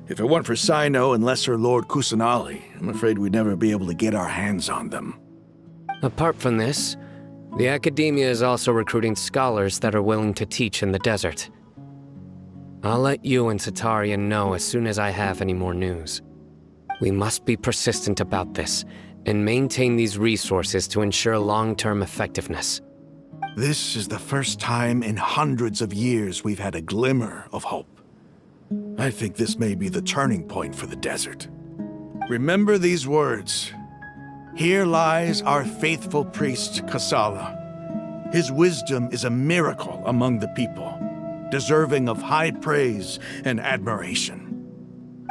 If it weren't for Sino and Lesser Lord Kusanali, I'm afraid we'd never be able to get our hands on them. Apart from this, the Academia is also recruiting scholars that are willing to teach in the desert. I'll let you and Satarian know as soon as I have any more news. We must be persistent about this, and maintain these resources to ensure long-term effectiveness. This is the first time in hundreds of years we've had a glimmer of hope. I think this may be the turning point for the desert. Remember these words. Here lies our faithful priest, Kasala. His wisdom is a miracle among the people, deserving of high praise and admiration.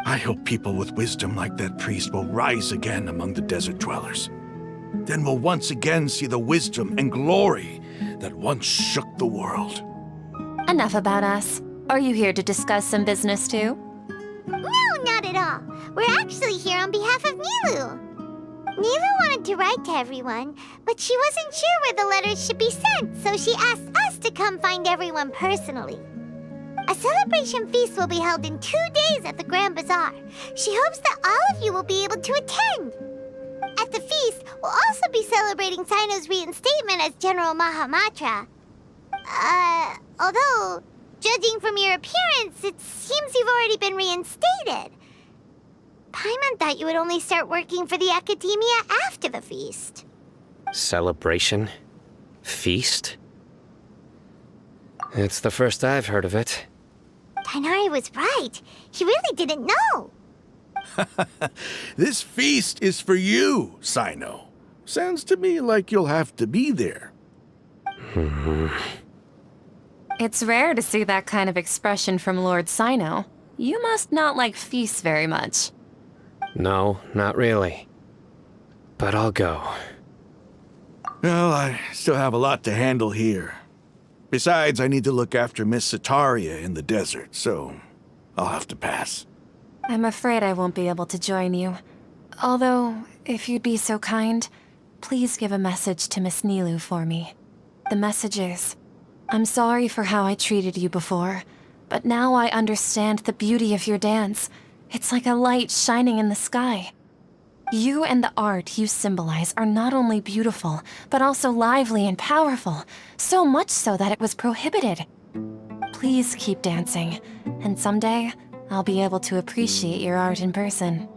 I hope people with wisdom like that priest will rise again among the desert dwellers. Then we'll once again see the wisdom and glory that once shook the world. Enough about us. Are you here to discuss some business too? No, not at all. We're actually here on behalf of Nilu. Nilu wanted to write to everyone, but she wasn't sure where the letters should be sent, so she asked us to come find everyone personally. A celebration feast will be held in 2 days at the Grand Bazaar. She hopes that all of you will be able to attend. At the feast, we'll also be celebrating Sino's reinstatement as General Mahamatra. Although, judging from your appearance, it seems you've already been reinstated. Paimon thought you would only start working for the Academia after the feast. Celebration? Feast? It's the first I've heard of it. Tighnari was right. He really didn't know. This feast is for you, Sino. Sounds to me like you'll have to be there. It's rare to see that kind of expression from Lord Sino. You must not like feasts very much. No, not really. But I'll go. Well, I still have a lot to handle here. Besides, I need to look after Miss Sataria in the desert, so I'll have to pass. I'm afraid I won't be able to join you. Although, if you'd be so kind, please give a message to Miss Nilu for me. The message is, I'm sorry for how I treated you before, but now I understand the beauty of your dance. It's like a light shining in the sky. You and the art you symbolize are not only beautiful, but also lively and powerful, so much so that it was prohibited. Please keep dancing, and someday, I'll be able to appreciate your art in person.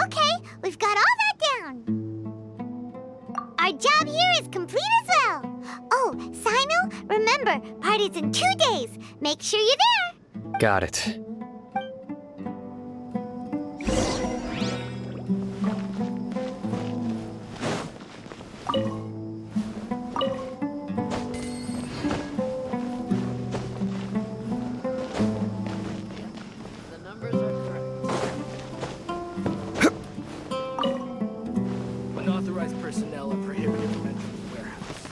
Okay, we've got all that down. Our job here is complete as well. Oh, Sino, remember, party's in 2 days. Make sure you're there. Got it. Unauthorized personnel are prohibited from entering the warehouse.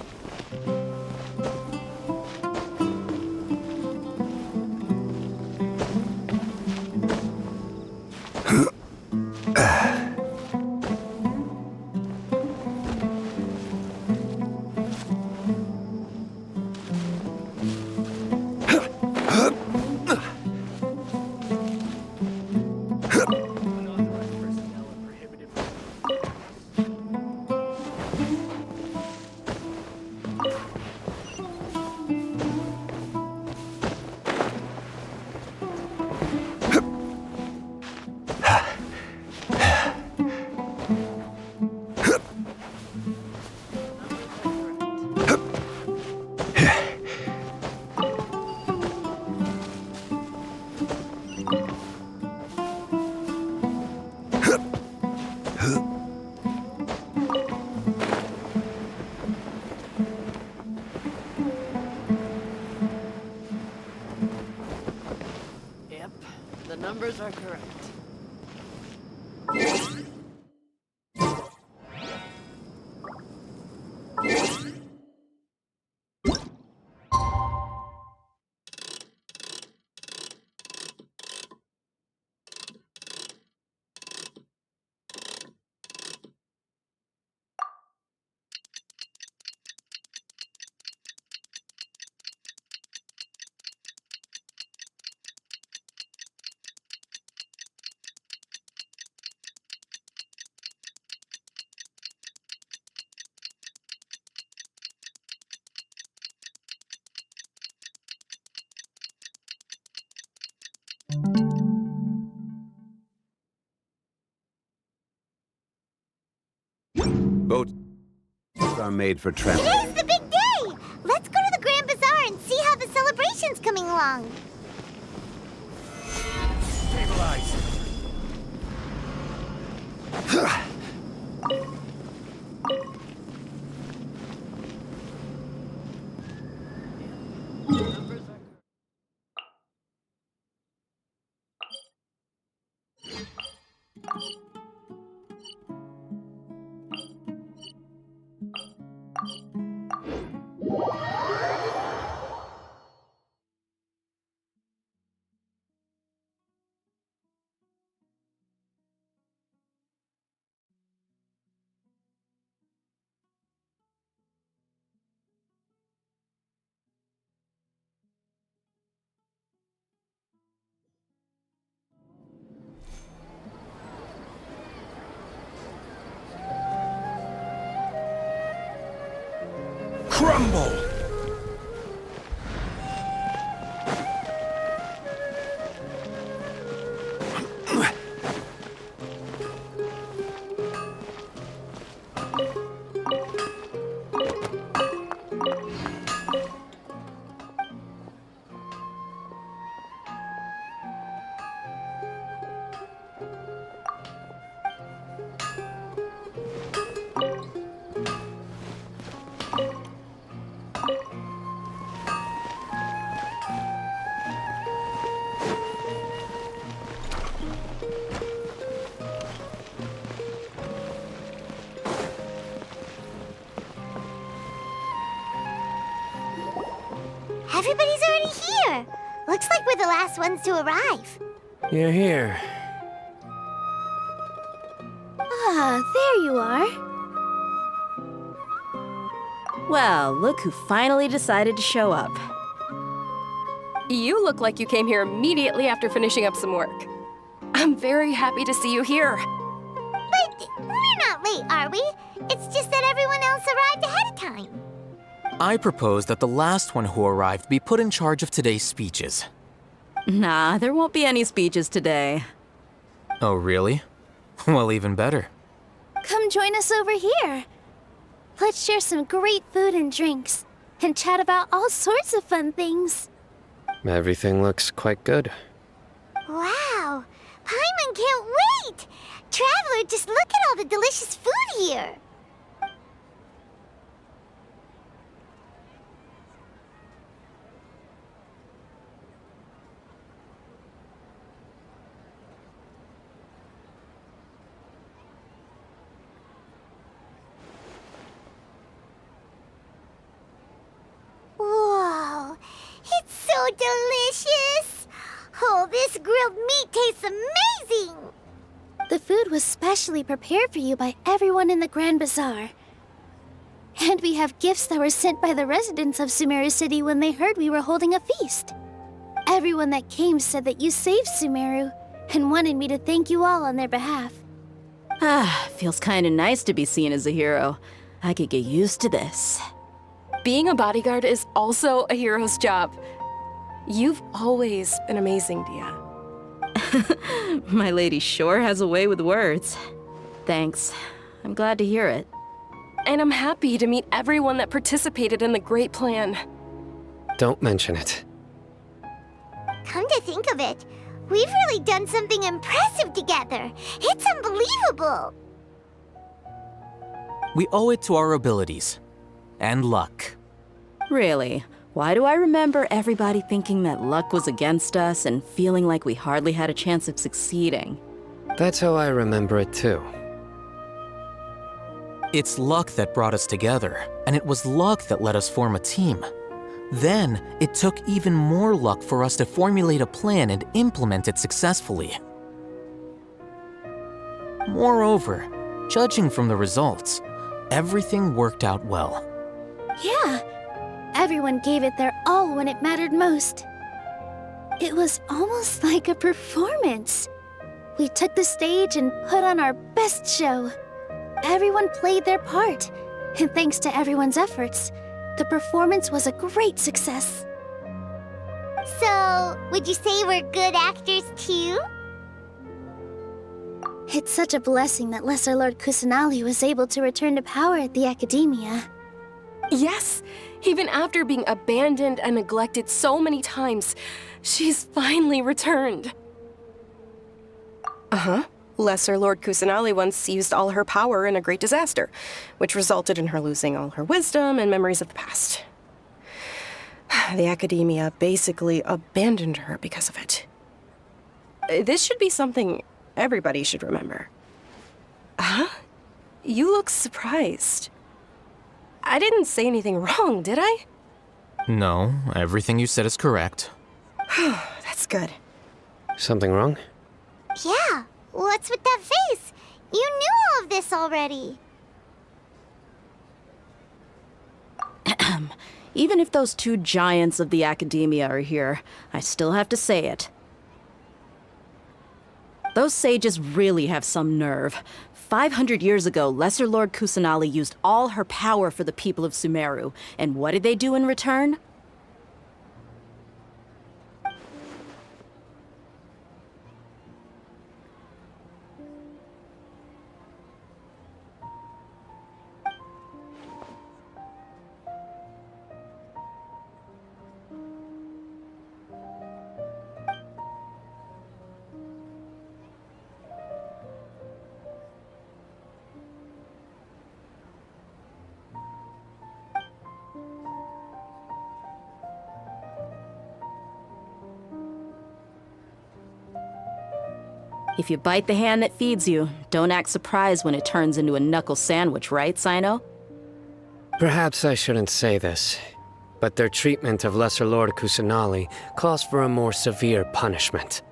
The numbers are correct. Boats are made for travel. Today's the big day! Let's go to the Grand Bazaar and see how the celebration's coming along. Stabilize. Crumble! Everybody's already here. Looks like we're the last ones to arrive. You're here. Ah, there you are. Well, look who finally decided to show up. You look like you came here immediately after finishing up some work. I'm very happy to see you here. But we're not late, are we? It's just that everyone else arrived ahead of time. I propose that the last one who arrived be put in charge of today's speeches. Nah, there won't be any speeches today. Oh, really? Well, even better. Come join us over here. Let's share some great food and drinks, and chat about all sorts of fun things. Everything looks quite good. Wow! Paimon can't wait! Traveler, just look at all the delicious food here! Whoa! It's so delicious! Oh, this grilled meat tastes amazing! The food was specially prepared for you by everyone in the Grand Bazaar. And we have gifts that were sent by the residents of Sumeru City when they heard we were holding a feast. Everyone that came said that you saved Sumeru and wanted me to thank you all on their behalf. Ah, feels kinda nice to be seen as a hero. I could get used to this. Being a bodyguard is also a hero's job. You've always been amazing, Dia. My lady sure has a way with words. Thanks. I'm glad to hear it. And I'm happy to meet everyone that participated in the great plan. Don't mention it. Come to think of it, we've really done something impressive together. It's unbelievable. We owe it to our abilities. And luck. Really? Why do I remember everybody thinking that luck was against us and feeling like we hardly had a chance of succeeding? That's how I remember it too. It's luck that brought us together, and it was luck that let us form a team. Then, it took even more luck for us to formulate a plan and implement it successfully. Moreover, judging from the results, everything worked out well. Yeah, everyone gave it their all when it mattered most. It was almost like a performance. We took the stage and put on our best show. Everyone played their part, and thanks to everyone's efforts, the performance was a great success. So, would you say we're good actors too? It's such a blessing that Lesser Lord Kusanali was able to return to power at the Academia. Yes, even after being abandoned and neglected so many times, she's finally returned. Uh-huh. Lesser Lord Kusanali once used all her power in a great disaster, which resulted in her losing all her wisdom and memories of the past. The Academia basically abandoned her because of it. This should be something everybody should remember. Huh? You look surprised. I didn't say anything wrong, did I? No, everything you said is correct. That's good. Something wrong? Yeah, what's with that face? You knew all of this already. Even if those two giants of the Academia are here, I still have to say it. Those sages really have some nerve. 500 years ago, Lesser Lord Kusanali used all her power for the people of Sumeru, and what did they do in return? If you bite the hand that feeds you, don't act surprised when it turns into a knuckle sandwich, right, Sino? Perhaps I shouldn't say this, but their treatment of Lesser Lord Kusanali calls for a more severe punishment.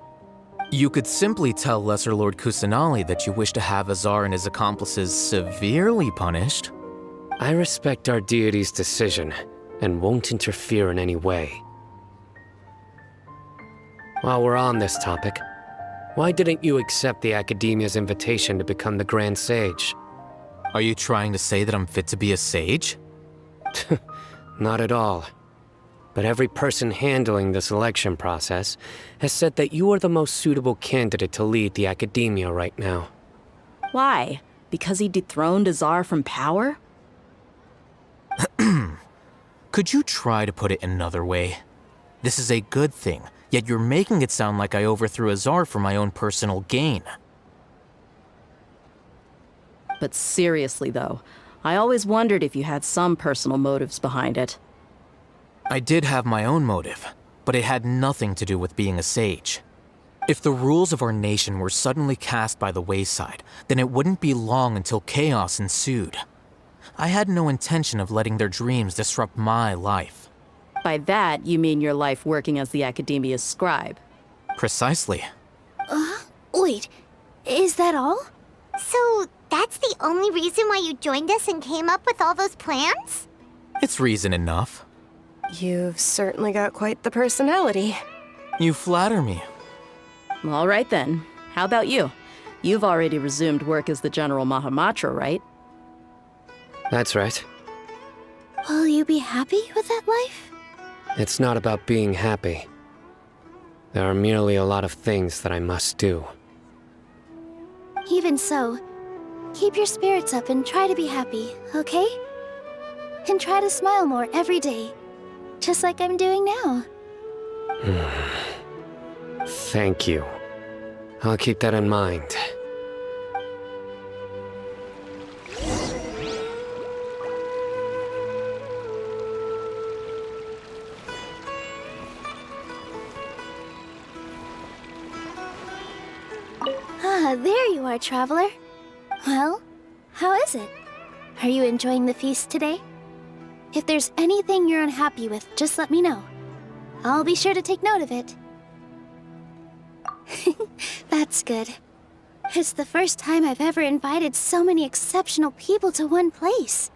You could simply tell Lesser Lord Kusanali that you wish to have Azar and his accomplices severely punished. I respect our deity's decision, and won't interfere in any way. While we're on this topic, why didn't you accept the Academia's invitation to become the Grand Sage? Are you trying to say that I'm fit to be a sage? Not at all. But every person handling the selection process has said that you are the most suitable candidate to lead the Academia right now. Why? Because he dethroned Azar from power? Could you try to put it another way? This is a good thing, yet you're making it sound like I overthrew Azar for my own personal gain. But seriously though, I always wondered if you had some personal motives behind it. I did have my own motive, but it had nothing to do with being a sage. If the rules of our nation were suddenly cast by the wayside, then it wouldn't be long until chaos ensued. I had no intention of letting their dreams disrupt my life. By that, you mean your life working as the Academia's scribe? Precisely. Wait, is that all? So, that's the only reason why you joined us and came up with all those plans? It's reason enough. You've certainly got quite the personality. You flatter me. All right then. How about you? You've already resumed work as the General Mahamatra, right? That's right. Will you be happy with that life? It's not about being happy. There are merely a lot of things that I must do. Even so, keep your spirits up and try to be happy, okay? And try to smile more every day, just like I'm doing now. Thank you. I'll keep that in mind. Ah, there you are, Traveler. Well, how is it? Are you enjoying the feast today? If there's anything you're unhappy with, just let me know. I'll be sure to take note of it. That's good. It's the first time I've ever invited so many exceptional people to one place.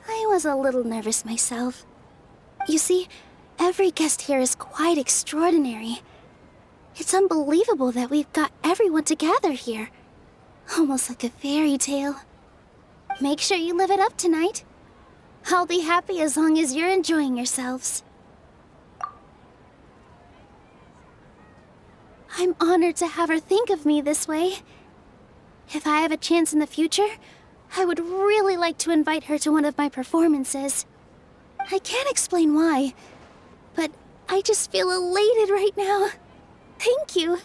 I was a little nervous myself. You see, every guest here is quite extraordinary. It's unbelievable that we've got everyone together here. Almost like a fairy tale. Make sure you live it up tonight. I'll be happy as long as you're enjoying yourselves. I'm honored to have her think of me this way. If I have a chance in the future, I would really like to invite her to one of my performances. I can't explain why, but I just feel elated right now. Thank you.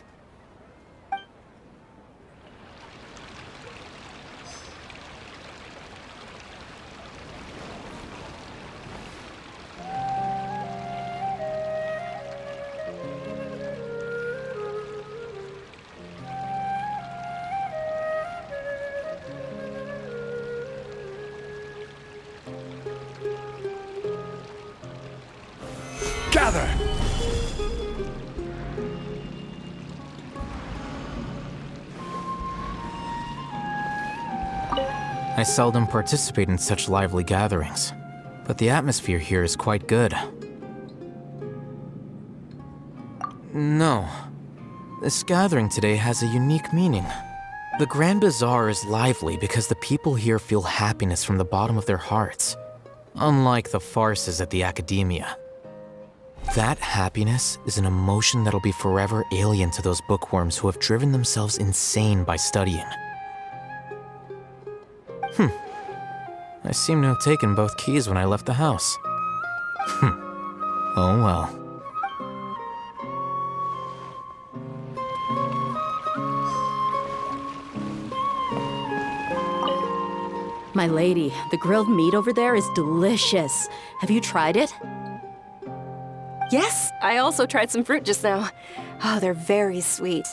Gather! I seldom participate in such lively gatherings, but the atmosphere here is quite good. No. This gathering today has a unique meaning. The Grand Bazaar is lively because the people here feel happiness from the bottom of their hearts, unlike the farces at the Academia. That happiness is an emotion that'll be forever alien to those bookworms who have driven themselves insane by studying. I seem to have taken both keys when I left the house. Oh well. My lady, the grilled meat over there is delicious. Have you tried it? Yes, I also tried some fruit just now. Oh, they're very sweet.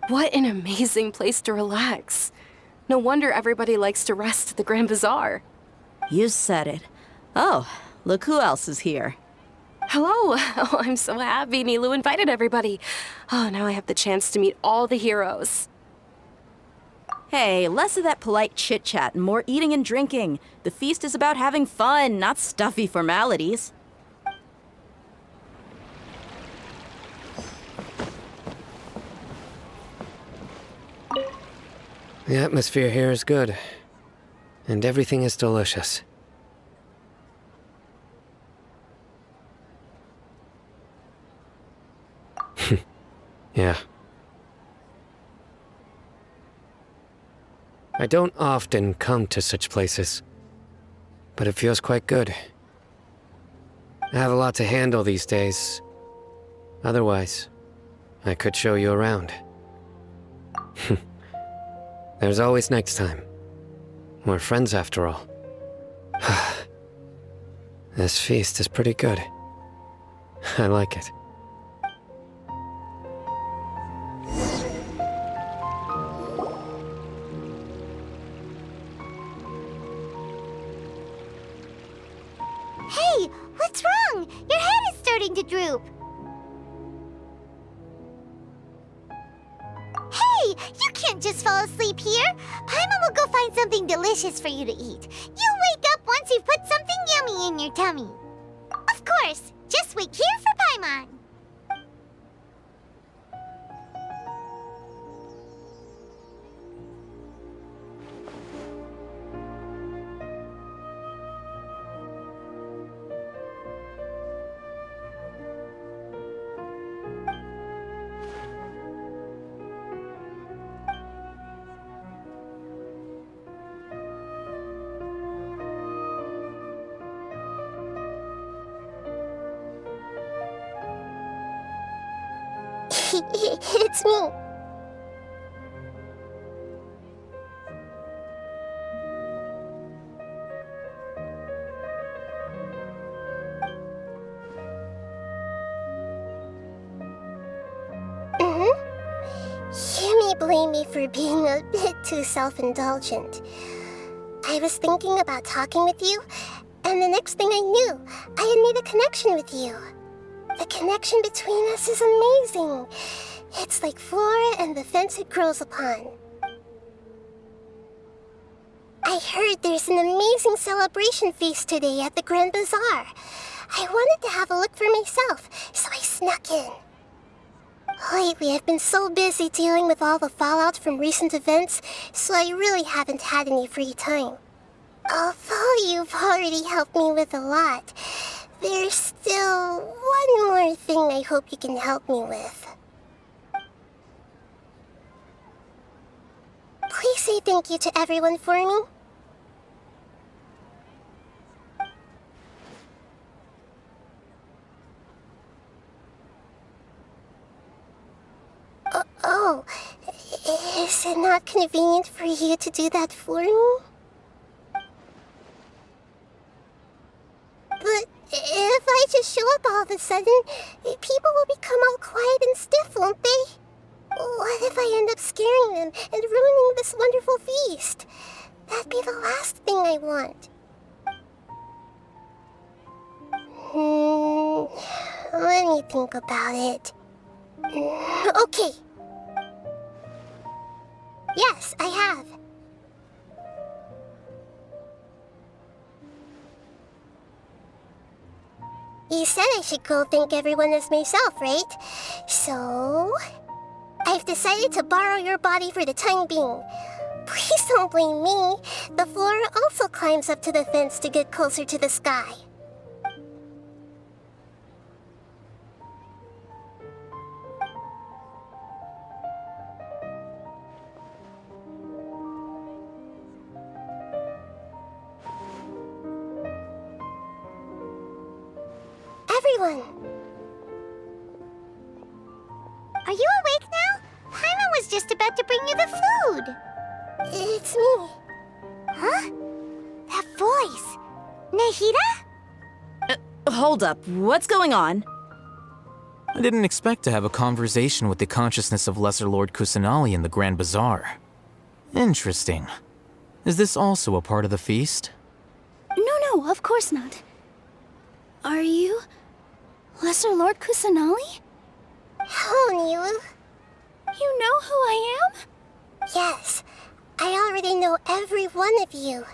What an amazing place to relax. No wonder everybody likes to rest at the Grand Bazaar. You said it. Oh, look who else is here. Hello. Oh, I'm so happy Nilou invited everybody. Oh, now I have the chance to meet all the heroes. Hey, less of that polite chit-chat and more eating and drinking. The feast is about having fun, not stuffy formalities. The atmosphere here is good, and everything is delicious. Yeah. I don't often come to such places, but it feels quite good. I have a lot to handle these days. Otherwise, I could show you around. There's always next time. We're friends after all. This feast is pretty good. I like it. Hey, what's wrong? Your head is starting to droop. Hey, you can't just fall asleep here. Paimon will go find something delicious for you to eat. You'll wake up once you've put something yummy in your tummy. Of course, just wait here for Paimon. It's me. You may blame me for being a bit too self-indulgent. I was thinking about talking with you, and the next thing I knew, I had made a connection with you. The connection between us is amazing. It's like flora and the fence it grows upon. I heard there's an amazing celebration feast today at the Grand Bazaar. I wanted to have a look for myself, so I snuck in. Lately, I've been so busy dealing with all the fallout from recent events, so I really haven't had any free time. Although you've already helped me with a lot, there's still one more thing I hope you can help me with. Please say thank you to everyone for me. Oh, is it not convenient for you to do that for me? But if I just show up all of a sudden, people will become all quiet and stiff, won't they? What if I end up scaring them and ruining this wonderful feast? That'd be the last thing I want. Let me think about it. Okay. Yes, I have. You said I should go thank everyone as myself, right? So, I've decided to borrow your body for the time being. Please don't blame me. The flora also climbs up to the fence to get closer to the sky. Everyone! Are you awake now? Paimon was just about to bring you the food. It's me. Huh? That voice. Nahida? Hold up, what's going on? I didn't expect to have a conversation with the consciousness of Lesser Lord Kusanali in the Grand Bazaar. Interesting. Is this also a part of the feast? No, of course not. Are you Lesser Lord Kusanali? Hello, Nilu. You know who I am? Yes, I already know every one of you.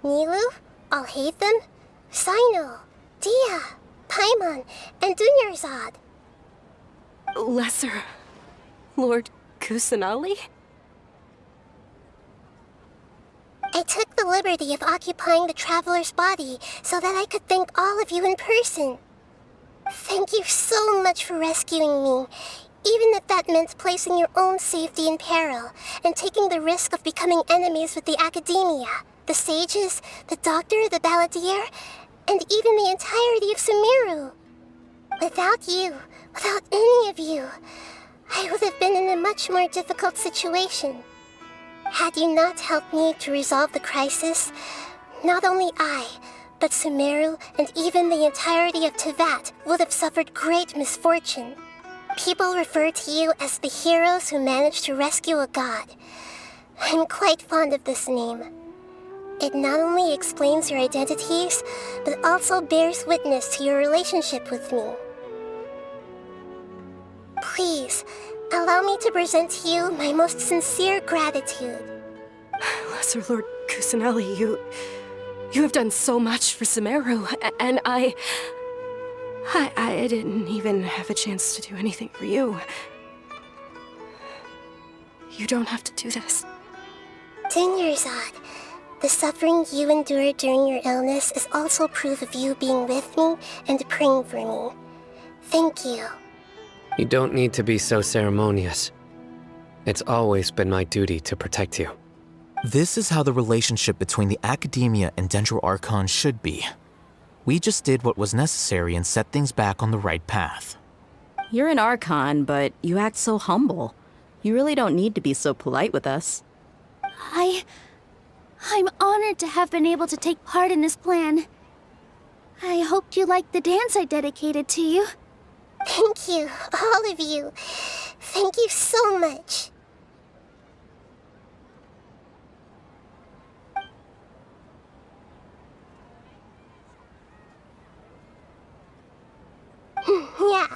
Nilu, Alhaitham, Sino, Dia, Paimon, and Dunyarzad. Lesser Lord Kusanali? I took the liberty of occupying the traveler's body so that I could thank all of you in person. Thank you so much for rescuing me, even if that meant placing your own safety in peril and taking the risk of becoming enemies with the academia, the sages, the doctor, the balladeer, and even the entirety of Sumeru. Without you, without any of you, I would have been in a much more difficult situation. Had you not helped me to resolve the crisis, not only I, but Sumeru and even the entirety of Tevat would have suffered great misfortune. People refer to you as the heroes who managed to rescue a god. I'm quite fond of this name. It not only explains your identities, but also bears witness to your relationship with me. Please, allow me to present to you my most sincere gratitude. Lesser Lord Kusanali, you have done so much for Sumeru, and I didn't even have a chance to do anything for you. You don't have to do this. Dunyarzad, the suffering you endured during your illness is also proof of you being with me and praying for me. Thank you. You don't need to be so ceremonious. It's always been my duty to protect you. This is how the relationship between the Academia and Dendro Archon should be. We just did what was necessary and set things back on the right path. You're an Archon, but you act so humble. You really don't need to be so polite with us. I'm honored to have been able to take part in this plan. I hoped you liked the dance I dedicated to you. Thank you, all of you. Thank you so much. Yeah.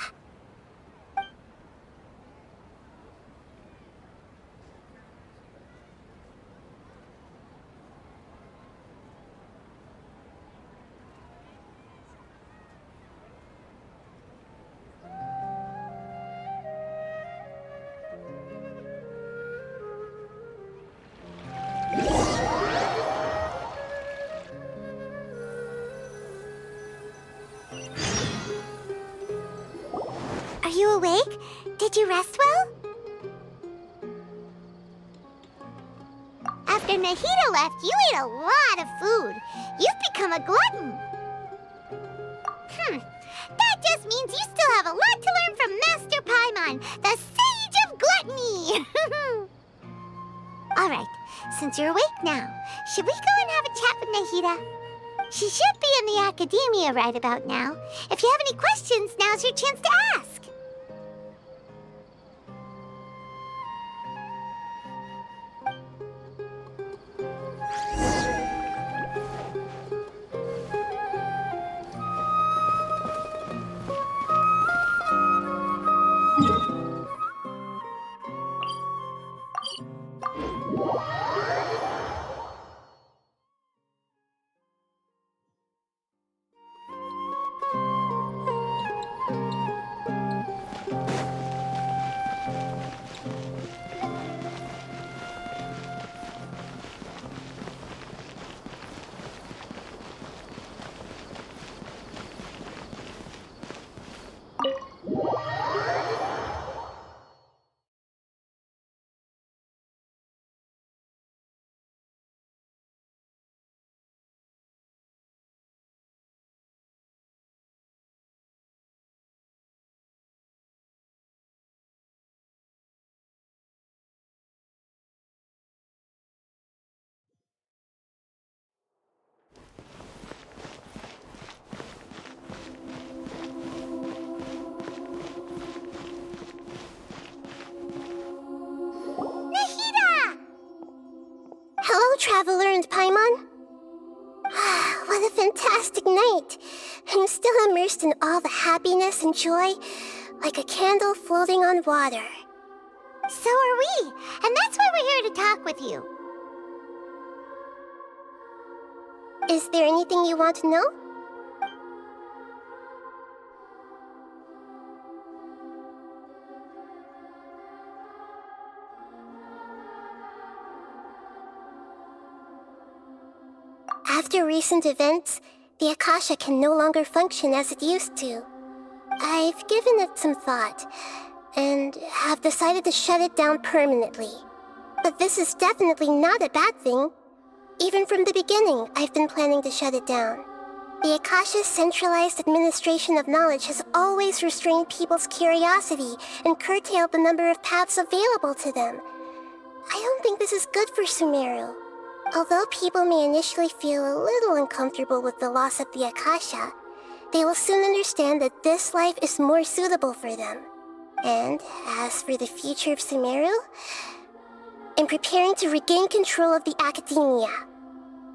Are you awake? Did you rest well? After Nahida left, you ate a lot of food. You've become a glutton. That just means you still have a lot to learn from Master Paimon, the Sage of Gluttony. Alright, since you're awake now, should we go and have a chat with Nahida? She should be in the academia right about now. If you have any questions, now's your chance to ask. Hello, Traveler and Paimon. What a fantastic night. I'm still immersed in all the happiness and joy, like a candle floating on water. So are we, and that's why we're here to talk with you. Is there anything you want to know? After recent events, the Akasha can no longer function as it used to. I've given it some thought, and have decided to shut it down permanently. But this is definitely not a bad thing. Even from the beginning, I've been planning to shut it down. The Akasha's centralized administration of knowledge has always restrained people's curiosity and curtailed the number of paths available to them. I don't think this is good for Sumeru. Although people may initially feel a little uncomfortable with the loss of the Akasha, they will soon understand that this life is more suitable for them. And as for the future of Sumeru, I'm preparing to regain control of the academia.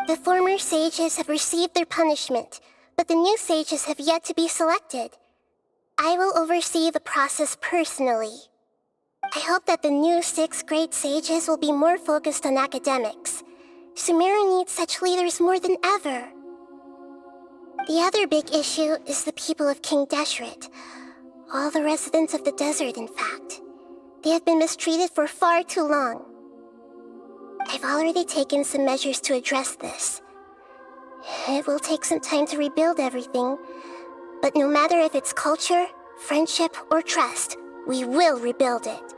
The former sages have received their punishment, but the new sages have yet to be selected. I will oversee the process personally. I hope that the new 6 great sages will be more focused on academics. Sumeru needs such leaders more than ever. The other big issue is the people of King Deshret. All the residents of the desert, in fact. They have been mistreated for far too long. I've already taken some measures to address this. It will take some time to rebuild everything, but no matter if it's culture, friendship, or trust, we will rebuild it.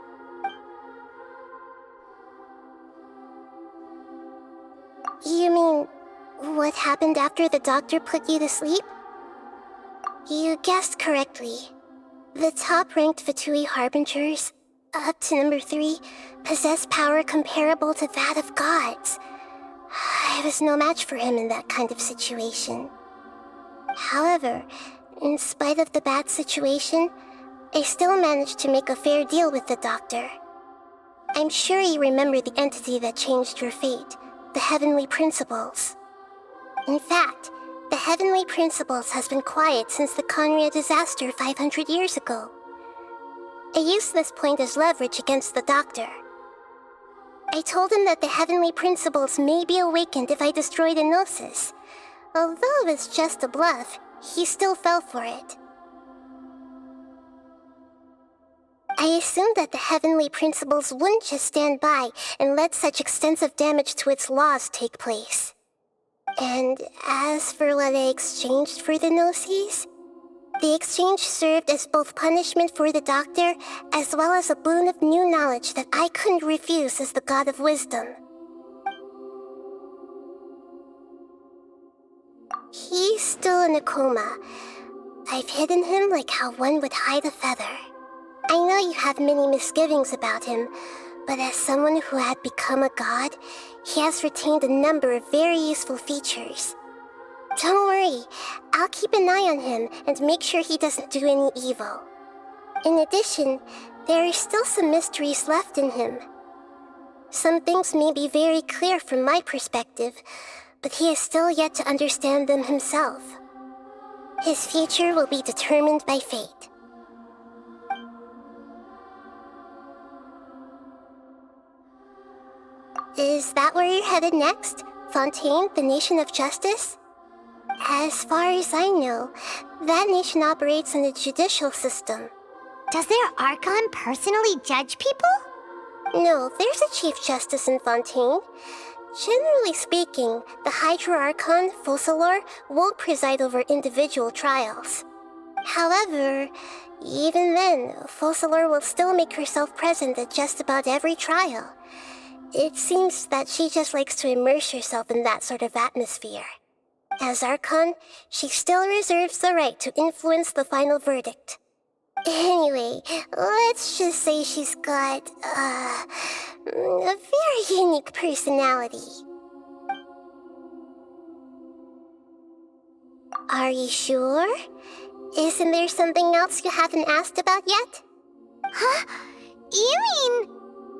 You mean, what happened after the doctor put you to sleep? You guessed correctly. The top-ranked Fatui Harbingers, up to number 3, possess power comparable to that of gods. I was no match for him in that kind of situation. However, in spite of the bad situation, I still managed to make a fair deal with the doctor. I'm sure you remember the entity that changed your fate, the Heavenly Principles. In fact, the Heavenly Principles has been quiet since the Conria disaster 500 years ago. I used this point as leverage against the doctor. I told him that the Heavenly Principles may be awakened if I destroy the Gnosis. Although it's just a bluff, he still fell for it. I assumed that the Heavenly Principles wouldn't just stand by and let such extensive damage to its laws take place. And as for what I exchanged for the Gnosis, the exchange served as both punishment for the doctor as well as a boon of new knowledge that I couldn't refuse as the God of Wisdom. He's still in a coma. I've hidden him like how one would hide a feather. I know you have many misgivings about him, but as someone who had become a god, he has retained a number of very useful features. Don't worry, I'll keep an eye on him and make sure he doesn't do any evil. In addition, there are still some mysteries left in him. Some things may be very clear from my perspective, but he is still yet to understand them himself. His future will be determined by fate. Is that where you're headed next? Fontaine, the Nation of Justice? As far as I know, that nation operates in a judicial system. Does their Archon personally judge people? No, there's a Chief Justice in Fontaine. Generally speaking, the Hydra Archon, Focalor, won't preside over individual trials. However, even then, Focalor will still make herself present at just about every trial. It seems that she just likes to immerse herself in that sort of atmosphere. As Archon, she still reserves the right to influence the final verdict. Anyway, let's just say she's got, a very unique personality. Are you sure? Isn't there something else you haven't asked about yet? Huh? You mean...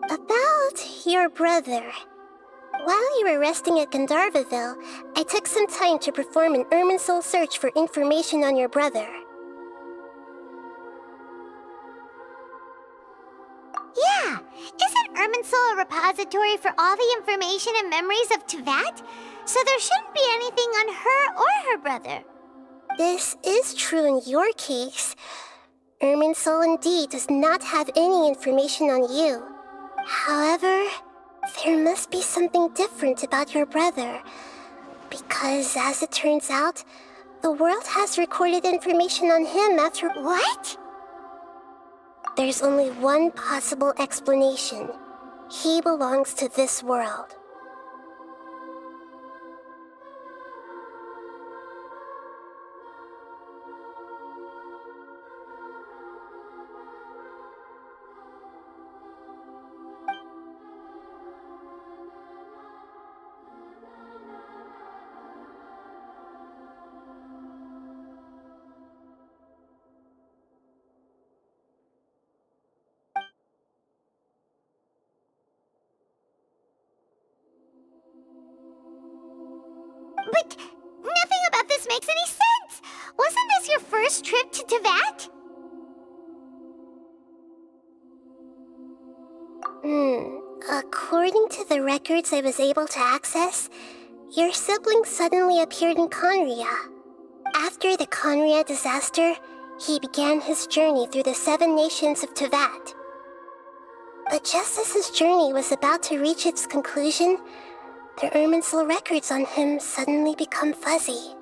About your brother. While you were resting at Gandharvaville, I took some time to perform an Irminsul search for information on your brother. Yeah! Isn't Irminsul a repository for all the information and memories of Teyvat? So there shouldn't be anything on her or her brother. This is true in your case. Irminsul indeed does not have any information on you. However, there must be something different about your brother. Because, as it turns out, the world has recorded information on him after... What? There's only one possible explanation. He belongs to this world. But nothing about this makes any sense! Wasn't this your first trip to Teyvat? According to the records I was able to access, your sibling suddenly appeared in Conria. After the Conria disaster, he began his journey through the 7 nations of Teyvat. But just as his journey was about to reach its conclusion, the Irminsul records on him suddenly become fuzzy.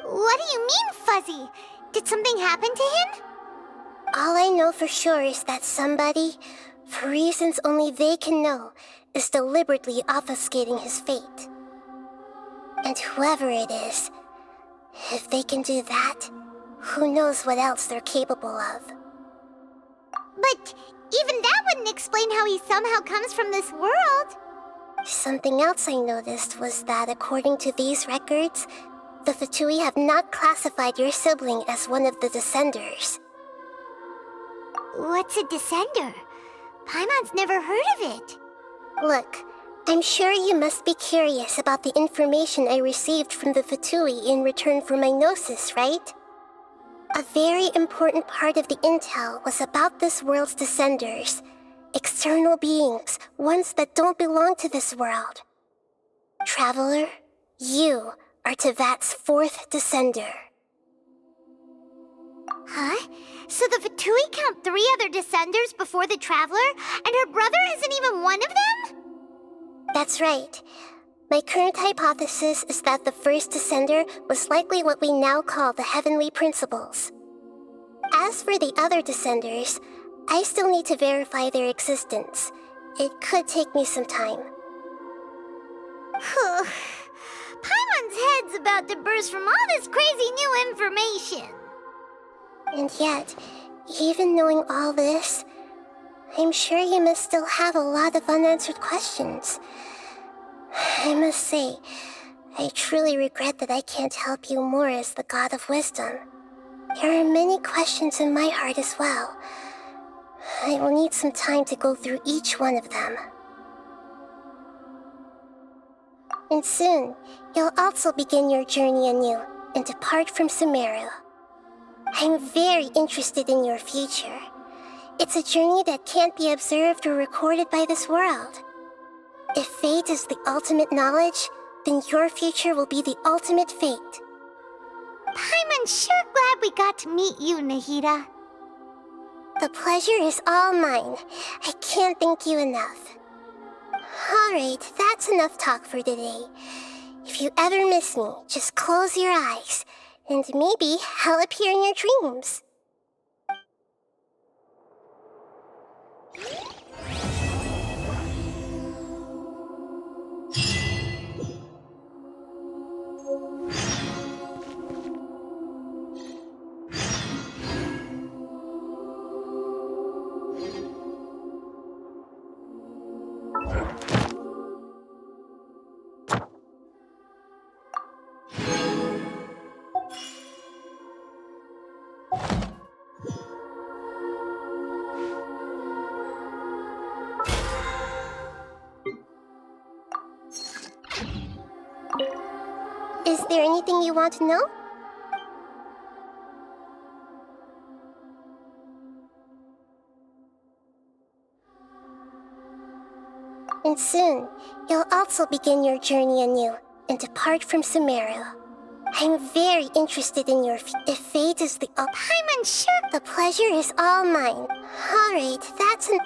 What do you mean, fuzzy? Did something happen to him? All I know for sure is that somebody, for reasons only they can know, is deliberately obfuscating his fate. And whoever it is, if they can do that, who knows what else they're capable of. But even that wouldn't explain how he somehow comes from this world. Something else I noticed was that according to these records, the Fatui have not classified your sibling as one of the Descenders. What's a descender? Paimon's never heard of it. Look, I'm sure you must be curious about the information I received from the Fatui in return for my gnosis, right? A very important part of the intel was about this world's descenders. External beings, ones that don't belong to this world. Traveler, you are Tevat's 4th descender. Huh? So the Fatui count 3 other descenders before the Traveler, and her brother isn't even one of them? That's right. My current hypothesis is that the first descender was likely what we now call the Heavenly Principles. As for the other descenders, I still need to verify their existence. It could take me some time. Paimon's head's about to burst from all this crazy new information. And yet, even knowing all this, I'm sure you must still have a lot of unanswered questions. I must say, I truly regret that I can't help you more as the God of Wisdom. There are many questions in my heart as well. I will need some time to go through each one of them. And soon, you'll also begin your journey anew and depart from Sumeru. I'm very interested in your future. It's a journey that can't be observed or recorded by this world. If fate is the ultimate knowledge, then your future will be the ultimate fate. Paimon's sure glad we got to meet you, Nahida. The pleasure is all mine. I can't thank you enough. Alright, that's enough talk for today. If you ever miss me, just close your eyes, and maybe I'll appear in your dreams. Is there anything you want to know? And soon, you'll also begin your journey anew and depart from Sumeru. I'm very interested in your if fate is the Paimon's sure the pleasure is all mine. Alright, that's an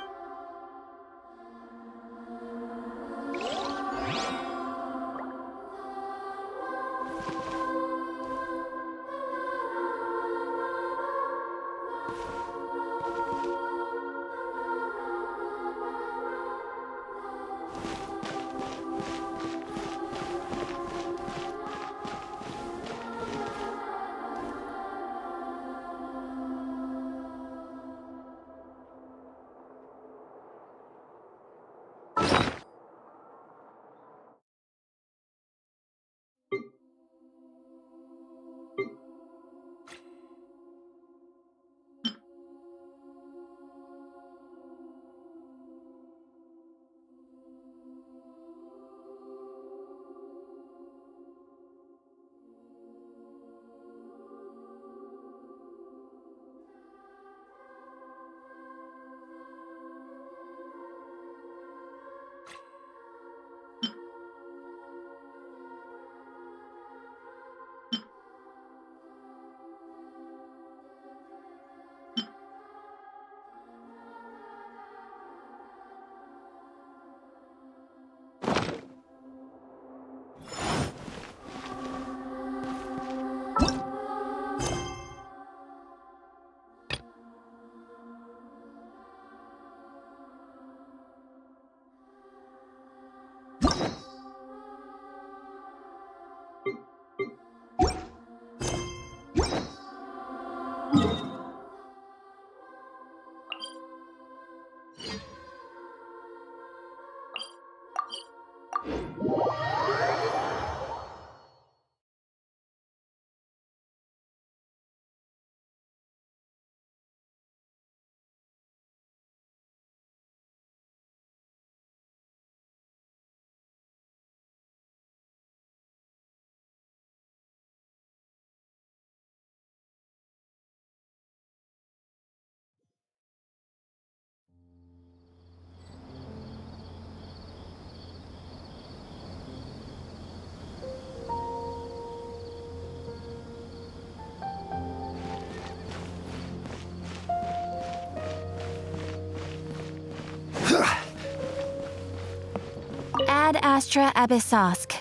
Ad Astra Abyssosk.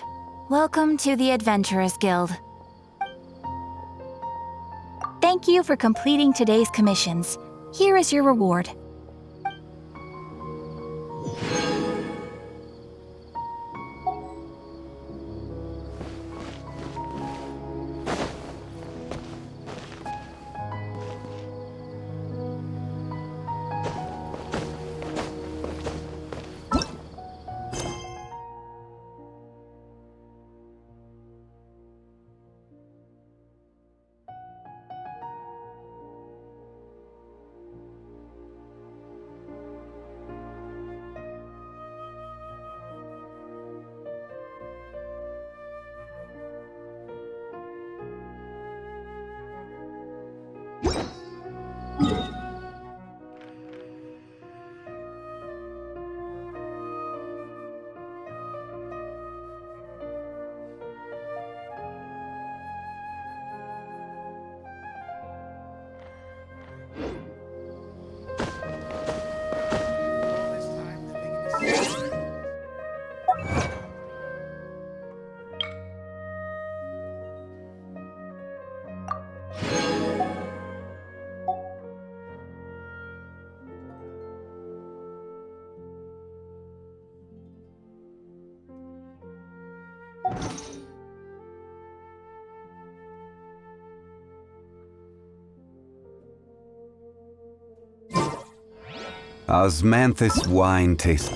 Welcome to the Adventurers Guild. Thank you for completing today's commissions. Here is your reward. Osmanthus wine tastes.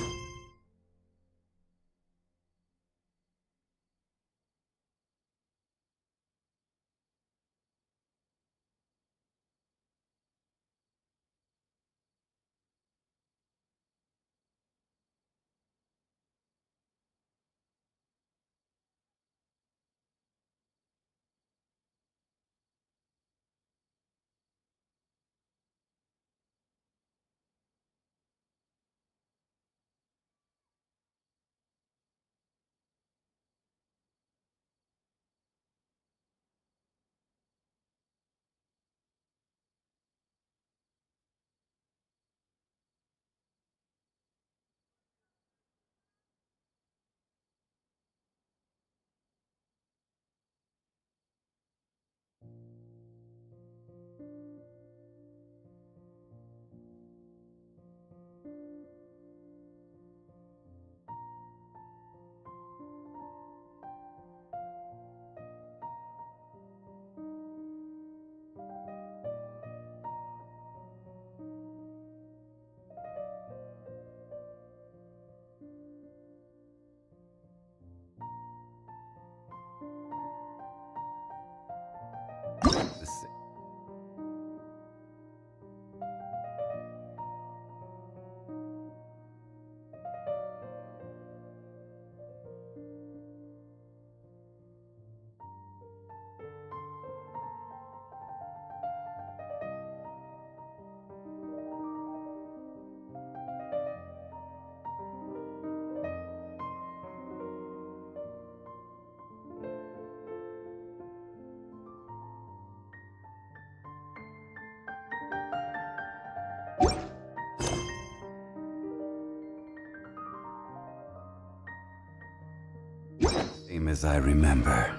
Same as I remember.